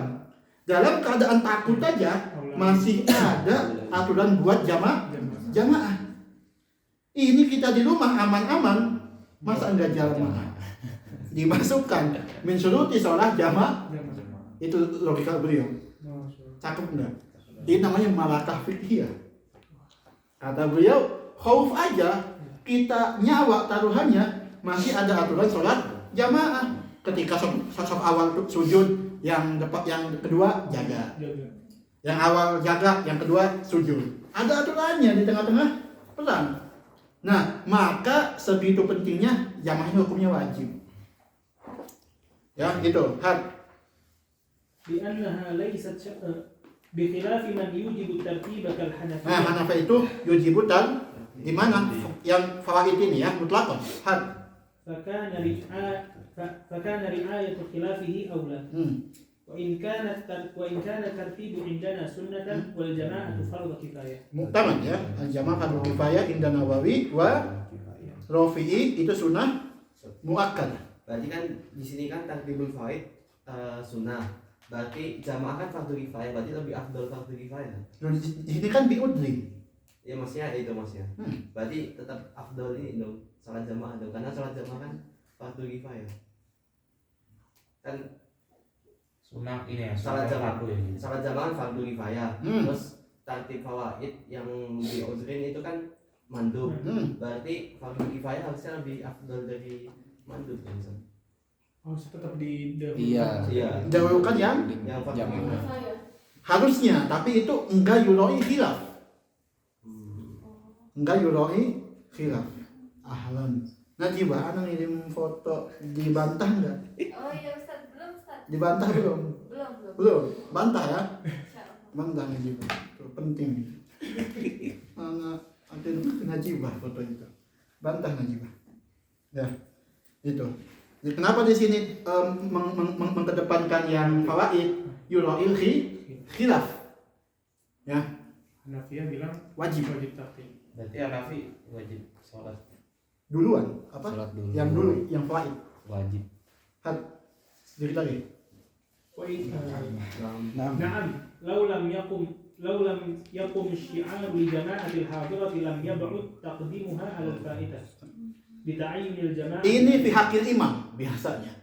Dalam keadaan takut aja masih ada aturan buat jamaah. Ini kita di rumah aman-aman, masa enggak jamaah? Dimasukkan min syuruti sholat jamaah. Itu logika beliau. Cakep enggak? Ini namanya malakah fiqhiyah. Kata beliau, khauf aja kita nyawa taruhannya masih ada aturan sholat jamaah. Ketika sosok awal sujud, yang kedua jaga. Yang awal jaga, yang kedua sujud. Ada aturannya di tengah-tengah perang. Nah, maka segitu pentingnya jamaahnya hukumnya wajib. Ya, gitu. بأنها ليست بخلاف من يوجب الترتيب كالحنفية. Nah, Hanafi itu yujibutan di mana yang fawaid ini ya mutlaqan. فكان رعاية خلافه أولى. وإن كان الترتيب عندنا سنة والجماعة فرض كفاية. Muktamad ya, al-jamaah fardu kifayah inda Nawawi wa Rafi'i itu sunnah muakkad. Berarti kan di sini kan takdimul faid sunnah. Berarti jamaah kan fardu kifayah, berarti lebih afdal fardu kifayah. Di sini kan biudri. Ya maksudnya itu maksudnya. Berarti tetap afdal ini dong, salat jamaah dong, karena salat jamaah kan fardu kifayah. Kan Sunnah ini ya, salat jamaah fardu ya. Salat jamaah kan fardu kifayah. Terus tartib fawaid yang di uzrin itu kan mandub. Berarti fardu kifayah harusnya lebih afdal dari mandub kan. Harus tetap di Iya. Dahulukan yang fardu Jamaah. kifayah. harusnya, tapi itu enggak yuroi khilaf. Enggak yuroi khilaf. Ahlan. Najibah, ana ngirim foto, dibantah enggak? Oh iya Ustaz, belum Ustaz. Dibantah belum? Belum. Bantah ya? Bantah Najibah. Itu penting. Ada Najibah foto itu. Bantah Najibah. Ya. Itu. Jadi kenapa di sini mengedepankan yang fawaid yura'il khilaf? Ya. Hanafiyah bilang Wajib. tartib. Berarti Hanafi wajib sholat Duluan apa? Salat dulu. Yang dulu, yang fawaid. wajib. Sedikit lagi. نعم لو لم يقم الشعار لجماعة الحاضرة لم يبعد تقديمها على الفائتة بتعين الجماعة. Ini pihakil imam biasanya.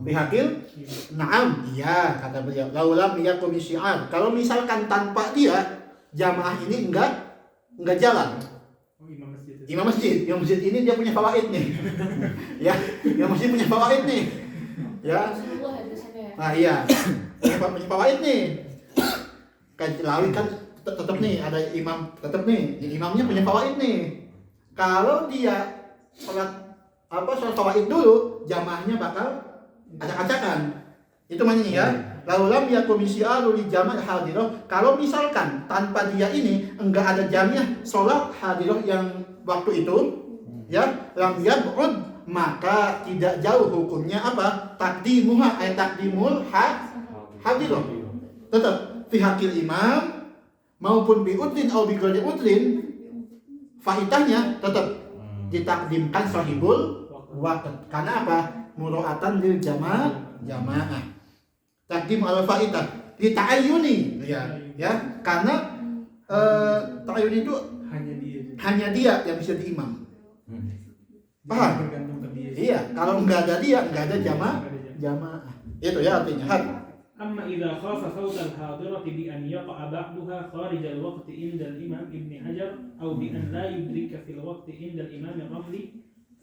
Pihakil, naam, iya kata beliau. Laulam yakum syiar. Kalau misalkan tanpa dia jamaah ini enggak jalan. Imam masjid ini dia punya fawaid nih. Ya, Imam masjid punya fawaid nih. Ya. Nah iya, punya fawaid nih. Kan lawi kan tetap nih ada imam, tetap nih imamnya punya fawaid nih. Kalau dia sholat fawaid dulu, jamaahnya bakal acak-acakan. Itu maknanya ya. Laulam yakum syi'aru li jama' hadirah. Kalau misalkan tanpa dia ini enggak ada jamiah sholat hadirah yang waktu itu, ya, lam yab'ud, maka tidak jauh hukumnya apa? Takdimuha ay takdimul hadirah. Tetap pihakil imam maupun bi'udrin atau bighairi udrin, faitahnya tetap ditakdimkan sahibul waqt. Karena apa? Muro'atan lil jamaah. Takdim al faitah dita'ayyuni, ya. Karena ta'ayyun itu hanya dia yang bisa diimam. Paham? Iya, kalau enggak ada dia, enggak ada jamaah. Itu ya artinya. أما إذا خاف فوت الحاضرة بأن يقع بعضها خارج الوقت عند الإمام ابن حجر أو بأن لا يدرك في الوقت عند الإمام الرملي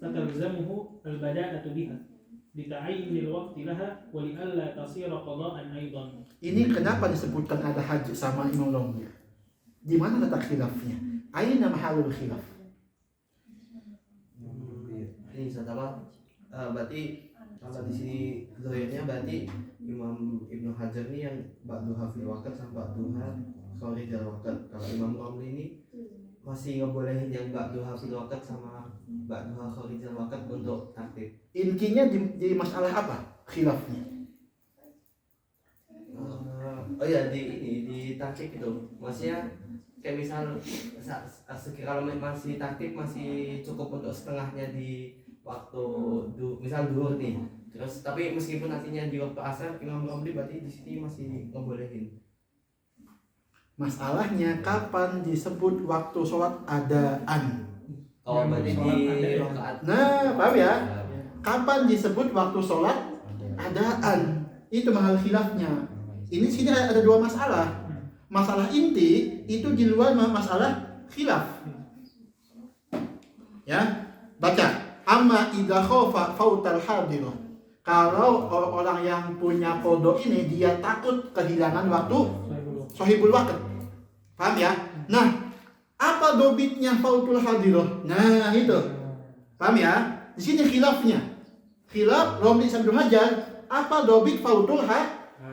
فتلزمه البداءة بها لتعين الوقت لها ولئلا تصير قضاء أيضا. Ini kenapa disebutkan ada haji sama Imam Romli? Di mana letak khilafnya? Aina mahallul khilaf? ini berarti kalau di sini zohirnya berarti Imam Ibnu Hajar ini yang ba'duha fil waqt sama ba'duha kharijal waqt. Kalau Imam Romli ini masih ngebolehin yang ba'duha fil waqt sama ba'duha kharijal waqt untuk taktib. Intinya di masalah apa khilafnya? Oh ya di taktib itu maksudnya kayak misal kalau masih taktib masih cukup untuk setengahnya di waktu misal duhur nih, terus tapi meskipun nantinya di waktu asar Imam Romli berarti di sini masih ngebolehin. Masalahnya kapan disebut waktu sholat adaan? Oh berarti di rakaat. Nah, paham ya? Kapan disebut waktu sholat adaan? Itu mahal khilafnya. Ini sini ada dua masalah. Masalah inti itu di luar masalah khilaf. Ya, baca. Amma idza khafa fautal hadirah. Kalau orang yang punya qada ini dia takut kehilangan waktu sahibul waqt. Paham ya? Nah, apa dobitnya fautul hadirah? Nah, itu. Paham ya? Di sini khilafnya. Khilaf Romli Ibnu Hajar, apa dobit fautul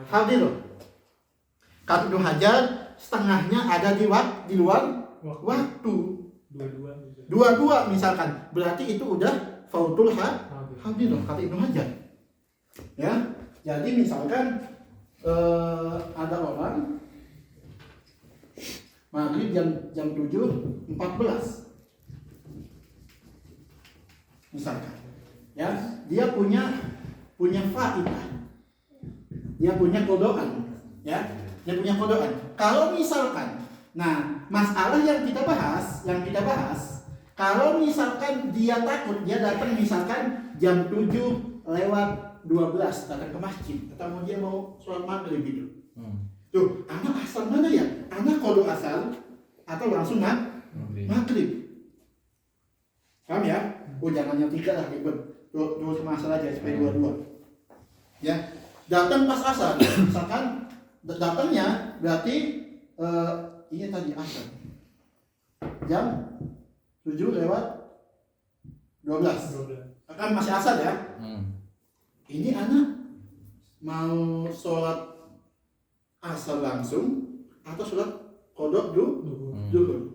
hadirah? Kata Ibnu Hajar, setengahnya ada di luar waktu. Dua-dua misalkan, berarti itu udah fautul hadirah kata Ibnu Hajar. Ya, jadi misalkan ada orang maghrib jam 7.14 misalkan, ya dia punya faidah, dia punya kodoan, ya dia punya kodoan. Kalau misalkan, nah masalah yang kita bahas, kalau misalkan dia takut, dia datang misalkan jam 7:12 datang ke masjid, atau dia mau sholat maghrib gitu. Tuh, anak asal mana ya? Anak kodo asal atau langsung maghrib? Paham ya? Oh jangan yang tiga lah ribet. Dua masalah aja supaya dua-dua. Ya, datang pas asar, misalkan datangnya berarti ini tadi asar jam 7:12 akan masih asar ya. Ini anak mau sholat asar langsung atau sholat qada duhur.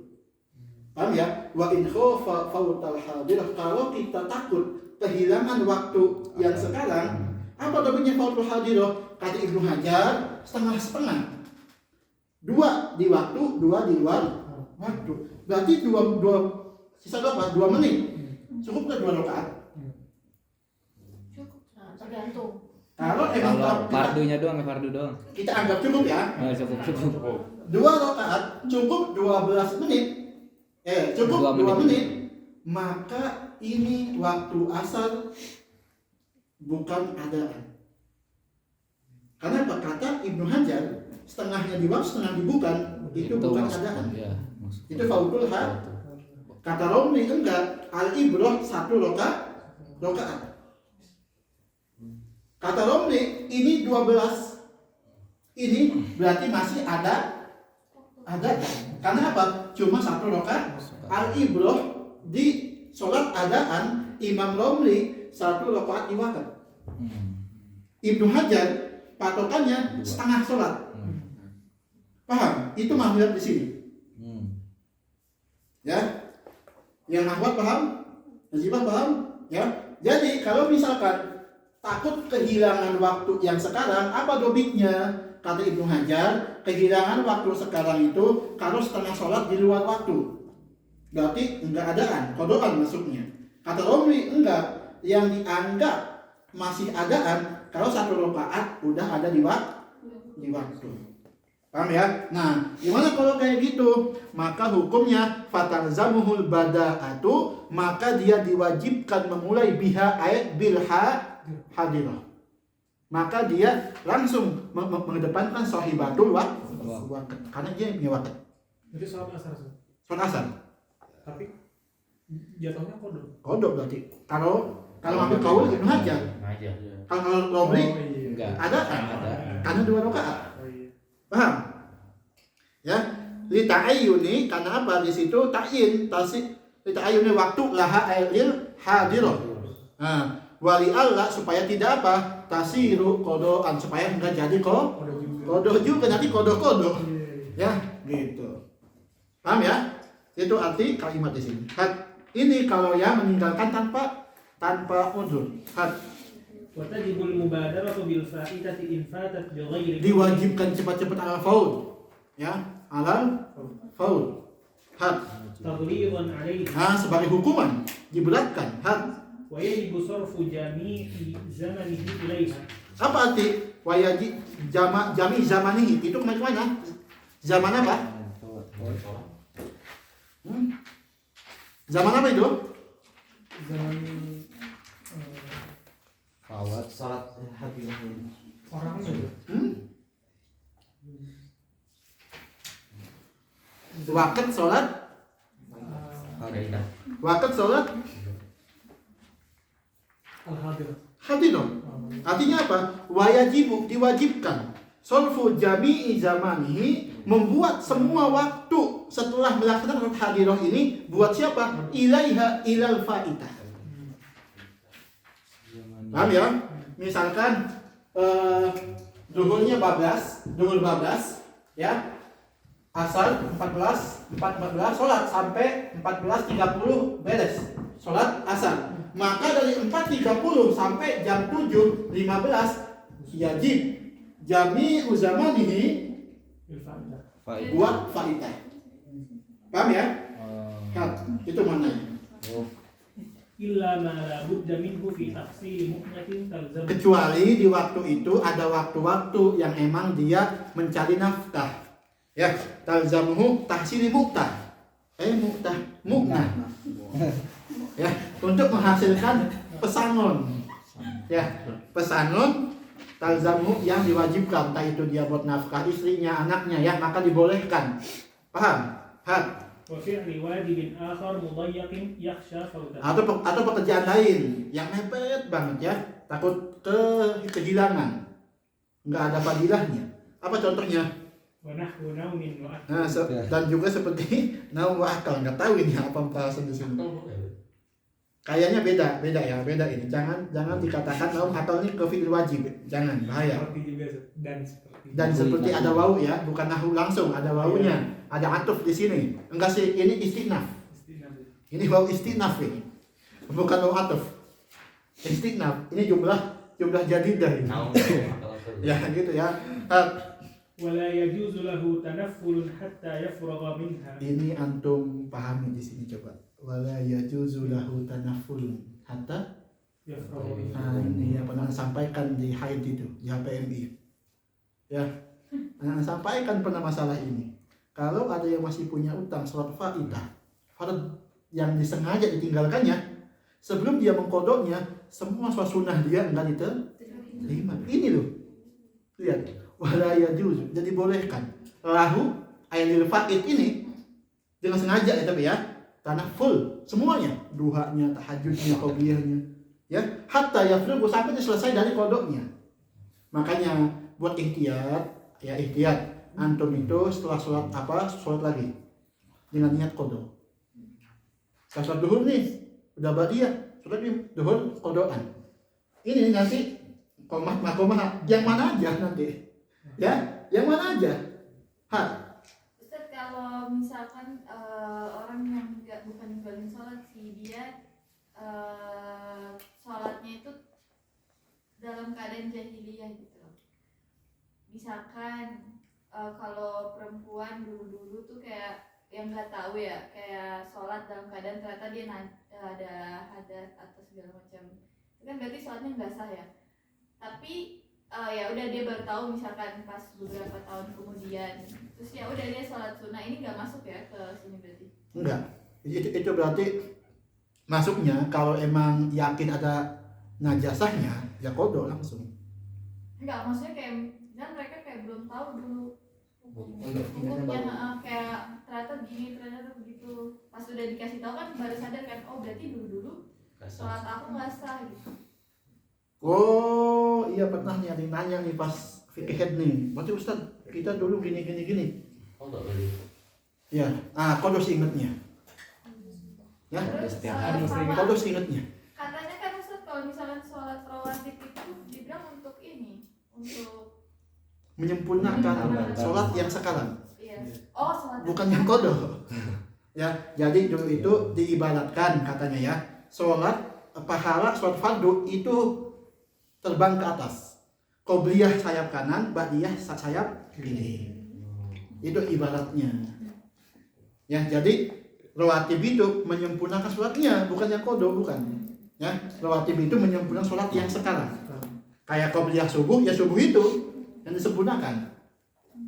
Paham ya? Wa in khafa fautal hadirah, kalau kita takut kehilangan waktu yang sekarang, apa namanya fautul hadirah? Kata Ibnu Hajar, setengah-setengah. 2 di waktu, 2 di luar waktu. Berarti sisa berapa? 2 menit. Cukup ke 2 rakaat? Cukup. Nah, tergantung. Kalau emang fardunya doang, fardu doang. kita anggap cukup ya. Cukup. 2 rakaat cukup 12 menit. Cukup 2 menit. Maka ini waktu asar bukan adaan. Karena apa? Kata Ibnu Hajar, setengahnya di waktu, setengah di bukan, itu bukan adaan. Ya, Itu fautul had. Kata Romli enggak, al-ibrah 1 rakaat. Kata Romli, ini 12. Ini berarti masih ada. Karena apa? Cuma 1 rakaat. Al-ibrah di sholat adaan Imam Romli 1 rakaat di waktu. Ibnu Hajar patokannya setengah sholat. Paham? Itu mahmud di sini. Ya, yang ahwat paham? Najibah paham? Ya. Jadi kalau misalkan takut kehilangan waktu yang sekarang, apa dobitnya? Kata Ibnu Hajar, kehilangan waktu sekarang itu kalau setengah sholat di luar waktu, berarti enggak adaan, kodoan masuknya. Kata Romli enggak, yang dianggap masih adaan kalau 1 rakaat udah ada di waktu. Paham ya? Nah, gimana kalau kayak gitu? Maka hukumnya fatalzamuhul bada'atu, maka dia diwajibkan memulai biha ayat bilha hadirah. Maka dia langsung mengedepankan sahibatul waqt, karena dia punya waktu. Jadi sholat asar. Sholat asar. Tapi jatuhnya kodok. Kodok berarti. Kalau ambil kaul Ibnu Hajar. Kalau Romli enggak. ada. Karena 2 rakaat. Paham? Ya, li ta'ayyuni, karena apa? Di situ ta'yin, li ta'ayyuni waktu laha ail hadirah. Nah, wali Allah supaya tidak apa? Tasiru kodoan, supaya enggak jadi kodo juga nanti kodo. Ya, gitu. Paham ya? Itu arti kalimat di sini. Ini kalau yang meninggalkan tanpa udzur. وتجب المبادرة بالفائدة إن فاتت بغير Diwajibkan cepat-cepat alal faul. Ya, alal faul. تغليظا عليه Sebagai hukuman diberatkan. ويجب صرف جميع زمنه إليها. Apa arti wayaji jami zamanihi? Itu kemana? Zaman apa? Zaman apa itu? Zaman Salat hadiyahnya. orangnya. Waktu sholat. Waktu sholat. Al-Hadir. Hati dong. Artinya apa? Wayajibu diwajibkan. Solfu jami'i zamanihi, membuat semua waktu setelah melaksanakan sholat hadiroh ini buat siapa? Ilaiha ilal fa'idah. Paham ya? Misalkan duhurnya duhur 14 ya. Asal 14 sholat sampai 14.30 beres sholat asar. Maka dari 4.30 sampai jam 7.15 yajib jami uzamanihi buat faidah. Paham ya? Itu maknanya. Illa ma la budda minhu fi tahsil mu'natin talzam. Kecuali di waktu itu ada waktu-waktu yang emang dia mencari nafkah. Ya, talzamuhu tahsili mu'tah. Mu'nah. Ya, untuk menghasilkan pesangon. Ya, pesangon talzamuhu yang diwajibkan, entah itu dia buat nafkah istrinya, anaknya ya, maka dibolehkan. Paham? Wa fi'li wajibin akhar mudayyiqin yakhsha fawtahu. Atau pekerjaan lain yang mepet banget ya, takut kehilangan, nggak ada fadilahnya. Apa contohnya? Wa nahwu naumin wa Dan juga seperti naum wa akal, nggak tahu ini apa pembahasan di sini. Kayaknya beda ya ini. Jangan dikatakan naum akal ini ke fi'il wajib, jangan, bahaya. Dan seperti ada wau ya, bukan nahu langsung, ada wawunya, ada atuf di sini. Enggak sih, ini istinaf. Ini wau istinaf ini, bukan wau atuf. Istinaf, ini jumlah jadidah ini. Ya gitu ya. Wala yajuzu lahu tanaffulun hatta yafragha minha. Ini antum pahami di sini coba. Wala yajuzu lahu tanaffulun hatta Yafragha minha. ini yang pernah sampaikan di HID itu, di HPMI. Ya, sampaikan pernah masalah ini. Kalau ada yang masih punya utang sholat faidah, yang disengaja ditinggalkannya, sebelum dia mengkodoknya, semua sholat sunnah dia enggak diterima. Ini loh, lihat, wala yajuz, jadi bolehkan. Lahu ayat faid ini dengan sengaja ya tapi ya, tanah full semuanya, duhanya, tahajudnya, qobliyahnya, ya, hatta yafrugu sampai selesai dari kodoknya. Makanya buat ihtiyat, antum itu setelah sholat lagi dengan niat kodok. Sholat duhur nih udah ba'diyah, sholat duhur kodokan. Ini nanti komah yang mana aja nanti, ya, yang mana aja. Ustaz, kalau misalkan orang yang bukan ninggalin sholat sih, dia sholatnya itu dalam keadaan jahiliyah gitu. Misalkan kalau perempuan dulu tuh kayak yang nggak tahu ya, kayak sholat dalam keadaan ternyata dia ada hadas atau segala macam, itu kan berarti sholatnya nggak sah ya. Tapi ya udah dia baru tahu misalkan pas beberapa tahun kemudian, terus ya udah dia sholat sunnah, ini nggak masuk ya ke sini berarti? Enggak, itu berarti masuknya kalau emang yakin ada najasahnya ya kodok langsung. Enggak, maksudnya kayak dan mereka kayak belum tahu dulu hukumnya, kayak ternyata begini, ternyata begitu. Pas udah dikasih tahu kan baru sadar kan, oh berarti dulu sholat aku nggak sah gitu. Oh iya, pernah nih ada yang nanya nih pas fikih head nih, berarti Ustaz kita dulu gini. Oh enggak boleh. Ya, kodos ingetnya. Ya, Terus kodos ingetnya. katanya kan Ustaz untuk menyempurnakan sholat yang sekarang, iya. Oh, sholat. bukan yang qada. Ya, jadi dulu itu diibaratkan katanya ya, sholat pahala sholat fardu itu terbang ke atas. Qobliyah sayap kanan, ba'diyah sayap kiri. Itu ibaratnya. Ya, jadi rawatib itu menyempurnakan sholatnya, bukan yang qada, bukan. Ya, rawatib itu menyempurnakan sholat yang sekarang. Kayak qobliyah subuh, ya subuh itu yang disempurnakan.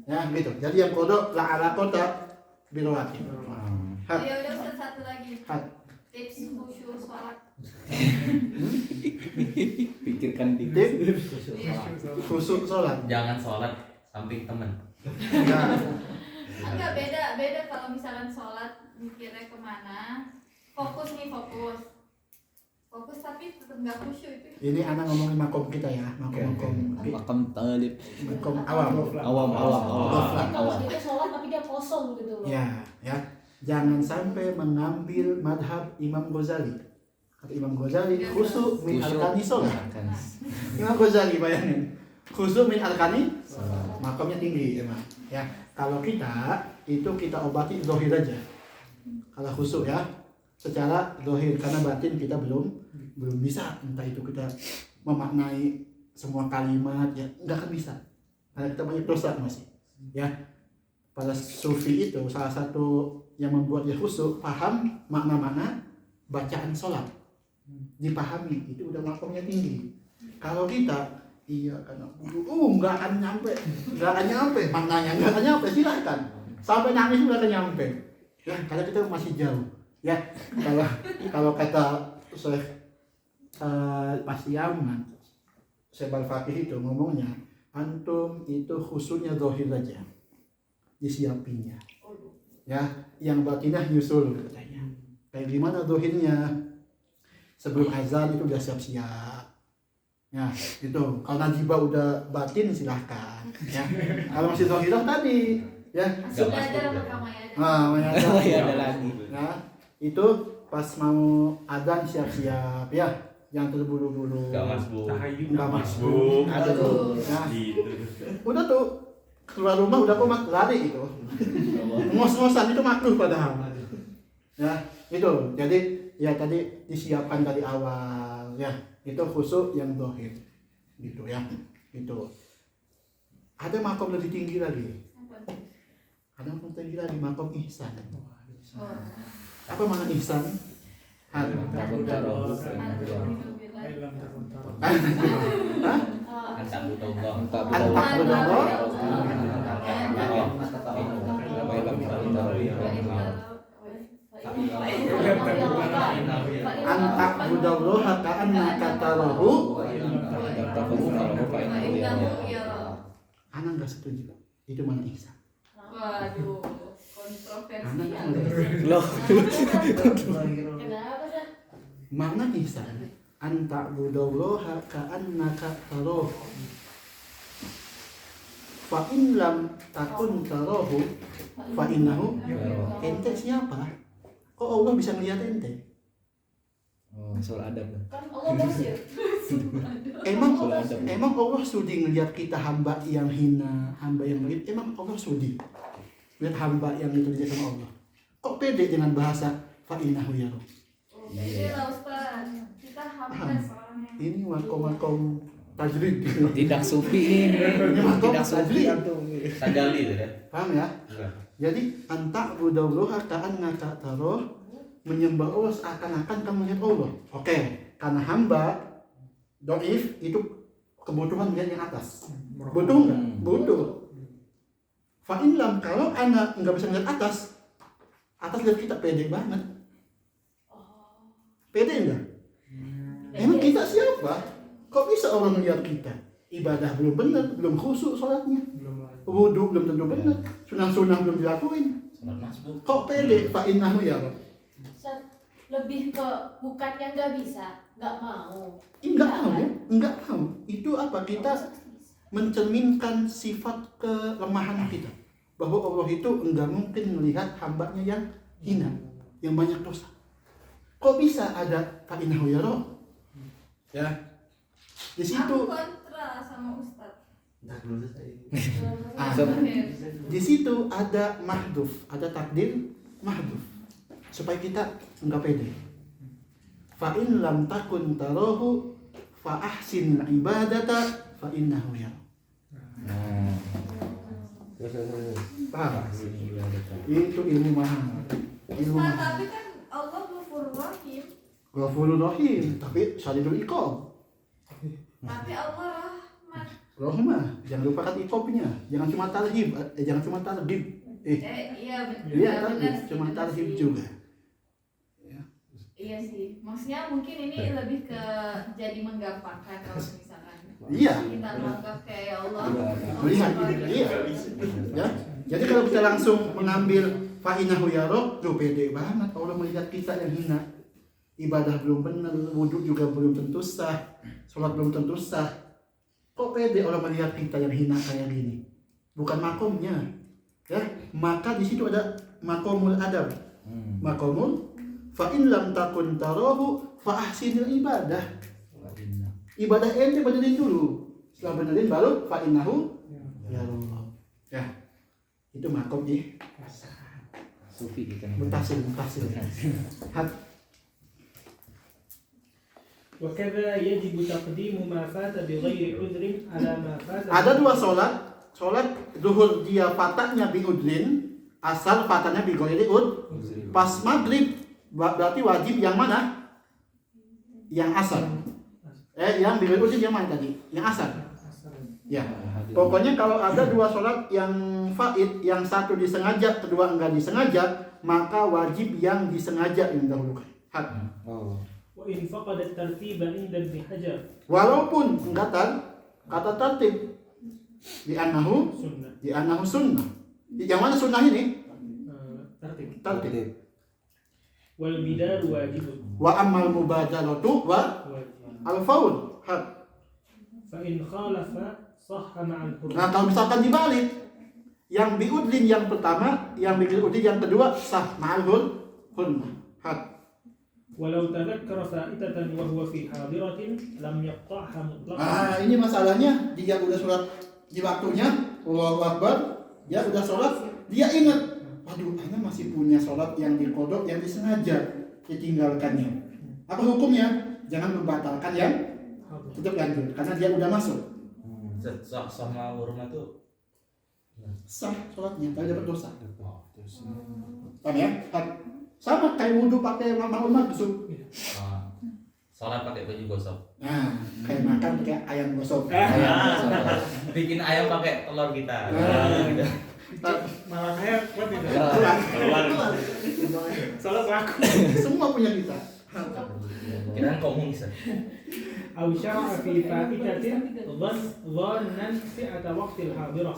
Ya, gitu. Jadi yang qada la ala qada bi rawatib. Ya udah Ustaz, satu lagi. Hat. Tips khusyuk sholat. Pikirkan di Iya. Khusuk sholat. Jangan sholat samping temen. Ya, Enggak, beda kalau misalkan sholat mikirnya kemana, fokus tapi tetap nggak khusyuk itu. ini anak ngomongin makom kita ya, makam talib makom awam. awam. Kalau dia sholat tapi dia kosong gitu loh. Ya, jangan sampai mengambil madhab Imam Ghazali. Kata Imam Ghazali, khusuk min arkani sholat. Imam Ghazali bayangin, khusuk min arkani, makamnya tinggi emang. Ya, kalau kita itu kita obati zahir aja. Kalau khusuk ya, secara zahir, karena batin kita belum bisa, entah itu kita memaknai semua kalimat ya, nggak akan bisa karena kita banyak dosa masih ya. Pada sufi itu salah satu yang membuat dia khusyuk, paham makna-makna bacaan sholat, dipahami, itu udah makomnya tinggi. Kalau kita iya karena nggak akan nyampe maknanya, nggak akan nyampe, silahkan sampai nangis nggak akan nyampe ya, karena kita masih jauh ya. Kalau kata Syekh Mas Yaman, Syekh Al-Faqih itu ngomongnya, antum itu khususnya zahir aja, disiapinnya ya, yang batinah nyusul katanya. Kayak gimana zahirnya? Sebelum azan itu udah siap-siap ya gitu. Kalau najibah udah batin silahkan ya. Kalau masih zahirah tadi ya, Sudah ada rekamannya ada. ada lagi ya, itu pas mau adzan siap-siap ya, jangan terburu-buru. Gak masbuk. Nggak masbuk. Ada tuh. Ya. Gitu. Udah tuh keluar rumah udah komat lari itu. Ngos-ngosan itu makruh padahal. Ya, itu. Jadi ya tadi disiapkan dari awal ya. Itu khusyuk yang zahir. Gitu ya. Gitu. Ada makom lebih tinggi lagi. Ada makom tinggi lagi, makom ihsan. Apa makna ihsan? Antak budallaha ka'annaka tarahu. Anak nggak setuju. Itu mana ihsan? Waduh, kontroversial. loh Kenapa sih? Makna ihsan antak budallaha ka'annaka tarahu. Fa in lam takun tarahu fa innahu. Ente siapa? Kok Allah bisa melihat ente? soal adab Kan Allah basir. Emang Allah sudi ngelihat kita hamba yang hina, hamba yang begitu? Emang Allah sudi lihat hamba yang diterjemah sama Allah? Kok pede dengan bahasa fa innahu yara? Ini lah Ustaz, kita hamba soalnya. Ini makom tajrid. tidak sufi ini makom tidak sufi tajrid. antum Tagali itu ya. Paham ya? Jadi antak budallaha ka'annaka tarahu, menyembah Allah seakan-akan kamu melihat Allah. Oke, karena hamba doif itu kebutuhan dia yang atas. Butuh nggak? Butuh. Fa in lam, kalau anak nggak bisa melihat atas lihat kita pede banget. Pede enggak? Emang kita siapa? Kok bisa orang melihat kita? Ibadah belum benar, belum khusyuk sholatnya, wudu belum tentu benar, sunah-sunah belum dilakuin. Sholat masbuk. Kok pede? Fa innahu ya Rabb. Lebih ke bukannya nggak bisa, nggak mau. Enggak mau. Itu apa? Kita mencerminkan sifat kelemahan kita, bahwa Allah itu enggak mungkin melihat hambanya yang hina, yang banyak dosa. Kok bisa ada fa innahu ya Rabb? Ya. Di situ Aku kontra sama Ustaz. Nah, belum selesai. Ah. Oke. Di situ ada mahduf, ada takdir mahduf supaya kita enggak pede. Fa in lam takun tarahu fa ahsin ibadata fa innahu yara. Paham? Itu ilmu mahal. Ilmu Ustaz, mahal. tapi kan Allah Ghafurur Rahim. Ghafurur Rahim, tapi syadidul iqab. Tapi Allah Rahman. Rahmah, jangan lupakan iqabnya. Jangan cuma tarhib, jangan cuma tarhib. Iya benar. Iya benar tarhib, sih, cuma benar tarhib sih. juga. Iya sih. Maksudnya mungkin ini lebih ke jadi menggampangkan kalau misalkan Iya. kita menganggap kayak ya Allah. Melihat iya. Ya. Jadi kalau kita langsung mengambil fa'inahu yarab, tuh pede banget Allah melihat kita yang hina. Ibadah belum benar, wudhu juga belum tentu sah, sholat belum tentu sah. Kok pede Allah melihat kita yang hina kayak gini? Bukan makomnya. Ya, maka di situ ada makomul adab. Makomul fa in lam takun tarahu fa ahsinil ibadah. Ibadah ente benerin dulu. Setelah benerin baru fa innahu ya Allah. Ya. Itu makom di Sufi gitu. mutasil. وكذا يجب تقديم ما فات بغير عذر على ما فات. Ada dua sholat zuhur dia fatahnya bi udrin, asal fatahnya bi ghairi ud. Pas maghrib berarti wajib yang mana? Yang asal. Yang bi ghairi udrin yang mana tadi? Yang asal. Ya. Pokoknya kalau ada dua sholat yang faid, yang satu disengaja, kedua enggak disengaja, maka wajib yang disengaja yang dahulukan. وإن فقد الترتيب عند ابن حجر Walaupun enggak kata tertib di annahu سنة sunnah. Yang mana sunnah ini? ترتيب. Tertib. والبدار واجب Wa ammal mubadaratu wa واجب. al-faul. فإن خالف صح مع الحرمة. Nah, kalau misalkan dibalik, yang biudlin yang pertama, yang biudlin yang kedua sah ma'al hurmah. ولو تذكر فائتة وهو في حاضرة لم يقطعها مطلقا. Ah, ini masalahnya dia udah sholat di waktunya, Allahu Akbar, dia udah sholat, dia ingat, waduh, ana masih punya sholat yang dikodok yang disengaja ditinggalkannya. Apa hukumnya? Jangan membatalkan yang tetap lanjut, karena dia udah masuk. Sama hurma tuh Sah sholatnya, tapi dapat dosa. Paham ya? Sama kayak wudhu pakai makmum busuk. sholat pakai baju gosok. Nah, kayak makan pakai ayam gosok. Bikin ayam pakai telur kita. Malah saya kuat itu. Telur. Salah aku. Semua punya kita. Kirain komunis. أو شرع في فائتة ظنا سعة وقت الحاضرة.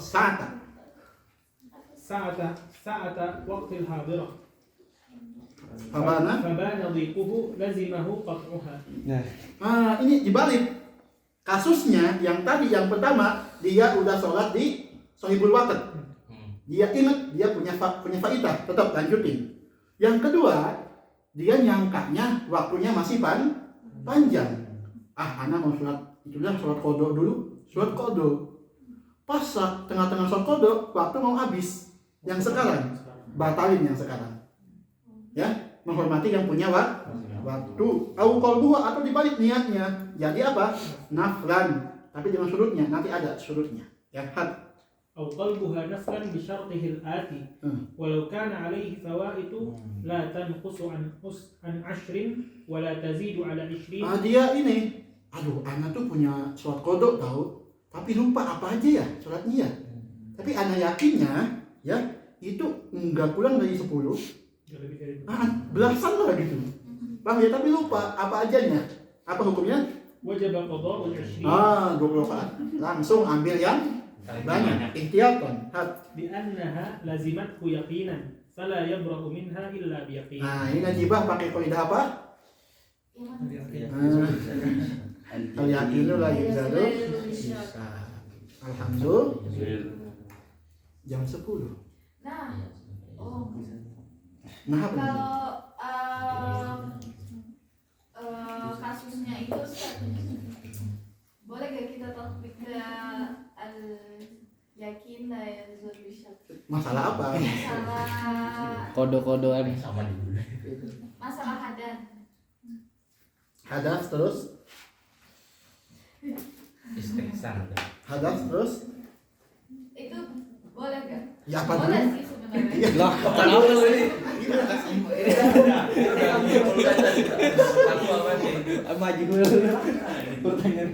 ساعة وقت الحاضرة. فبان ضيقه لزمه قطعها. Nah, ini dibalik. Kasusnya yang tadi yang pertama dia udah sholat di Sohibul Waqt. Dia ingat dia punya faidah, tetap lanjutin. Yang kedua, dia nyangkanya waktunya masih panjang. Ana mau sholat, itulah sholat qodho dulu, sholat qodho. Pas tengah-tengah sholat qodho, waktu mau habis. Yang sekarang, batalin yang sekarang. Ya, menghormati yang punya waktu. Au qalbuha atau dibalik niatnya. Jadi apa? Naflan. Tapi dengan surutnya, nanti ada surutnya. Ya, had. أو قلبها نفلا بشرطه الآتي ولو كان عليه فوائد لا تنقص عن 10 ولا تزيد على 20. Dia ini, aduh, ana tuh punya sholat qodho tahu, tapi lupa apa aja ya sholatnya. Tapi ana yakinnya, ya itu enggak kurang dari 10. Belasan lah gitu. Bang ya, tapi lupa apa ajanya. Apa hukumnya? وجب قضاء 20 20 rakaat. Langsung ambil yang banyak. Ihtiyatan. لأنها لزمته يقينا فلا يبرأ منها إلا بيقين. Nah, ini najibah pakai kaidah apa? Al-yaqinu la yuzadu. Alhamdulillah. Jam 10. Nah, Nah, apa? Kalau kasusnya itu boleh gak kita topik ke al Masalah apa? Masalah Kode-kodean. Sama dulu. masalah hadas. Hadas terus, Istiqsan. hadas terus. Itu boleh gak? Ya apa Boleh dulu? sih sebenarnya. Lah, kenapa lu ini? Aku apa nih? Maju dulu. Pertanyaan.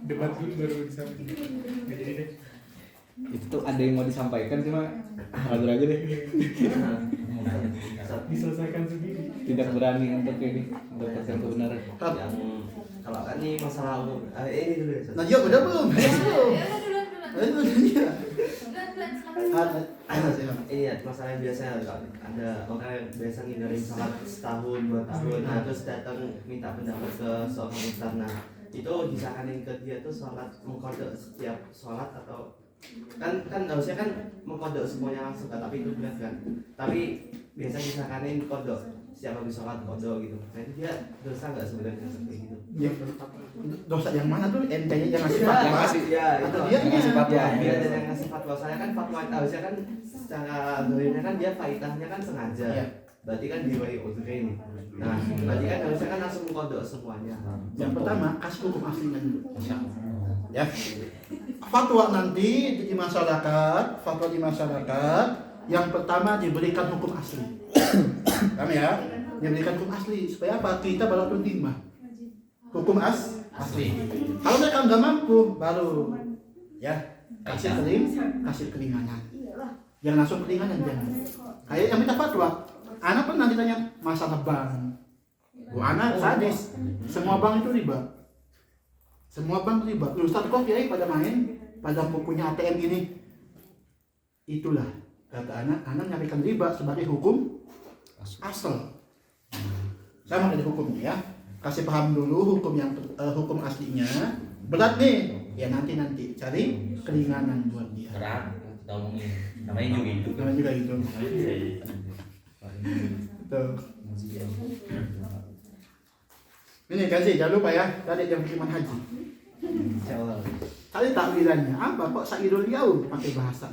Debat dulu baru bisa. Nggak jadi deh. Itu tuh ada yang mau disampaikan cuma ragu-ragu deh. Diselesaikan sendiri. Tidak berani untuk ini mendapatkan kebenaran. Yang kalau kan ini masalah umum, ini dulu ya. Nah, udah belum? Ya udah duluan. Duluan dia. Duluan silakan. Ini ya masalah yang biasa ada orang yang biasa ngindarin sholat setahun 2 tahun, nah terus datang minta pendapat ke seorang ustaz. Nah itu disakanin ke dia tuh sholat mengkodok setiap sholat atau kan harusnya kan mengkodok semuanya langsung kan, tapi itu benar kan, tapi biasa disakanin kodok setiap habis sholat kodok gitu. Nah itu dia dosa nggak sebenarnya seperti gitu? Ya, dosa yang mana tuh? Ente-nya yang ngasih Yang fatwa. ngasih Ya itu Atau dia dianya? ngasih fatwa. ya, dia ada yang ngasih fatwa. Saya kan fatwa harusnya kan secara doanya kan dia faidahnya kan sengaja. Iya. Berarti kan diwai udhrin. Nah, berarti kan harusnya kan langsung kodok semuanya. Yang pertama, kasih hukum aslinya dulu. Ya. Fatwa nanti di masyarakat, fatwa di masyarakat, yang pertama diberikan hukum asli. Kami ya, diberikan hukum asli supaya apa? Kita baru terima hukum asli. Kalau mereka nggak mampu, baru ya kasih keringanan. Jangan langsung keringanan, jangan. Kayak yang minta fatwa, anak pernah ditanya masalah bank. Anak sadis, semua bank itu riba. Semua bank riba. Ustaz kok kiai pada main, pada punya ATM ini. Itulah kata anak nyarikan riba sebagai hukum asal. Sama dari hukumnya ya. Kasih paham dulu hukum yang hukum aslinya. Berat nih, ya nanti cari keringanan buat dia. Berat kita omongin. Namanya juga itu. Namanya juga gitu. Tuh. Ini kasih jangan lupa ya, tadi yang iman haji. Tadi takbirannya apa kok Sairul Yaum pakai bahasa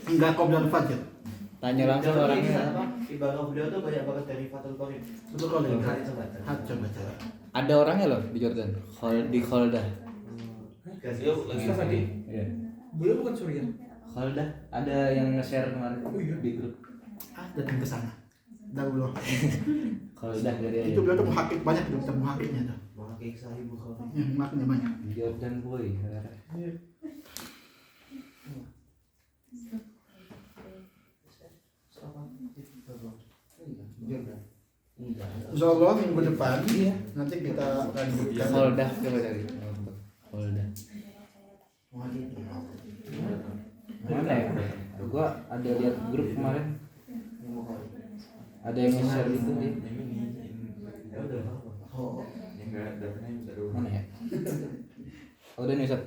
enggak qoblal fajr. Tanya langsung ke orangnya. Ibadah beliau tuh banyak banget dari Fathul Qorib. Betul kalau ya. Coba. Coba. Ada orangnya loh di Jordan. Di Kholdah. Yuk lagi tadi. Iya. Beliau bukan Suriah. Kholdah ada yang nge-share kemarin di grup. Datang ke sana. Dahulu. Kholdah dari Itu beliau tuh muhakik banyak tuh, kita muhakiknya tuh. Memakai Sahih Bukhari. Ya, muhakiknya banyak. di Jordan boy. Insyaallah minggu depan nanti kita lanjutkan. Kholdah coba cari. Kholdah. Mana ya? Gua ada lihat grup kemarin. Ada yang nge-share itu deh. Ya udah. Oh. Mana ya? Oh, udah nih Ustaz.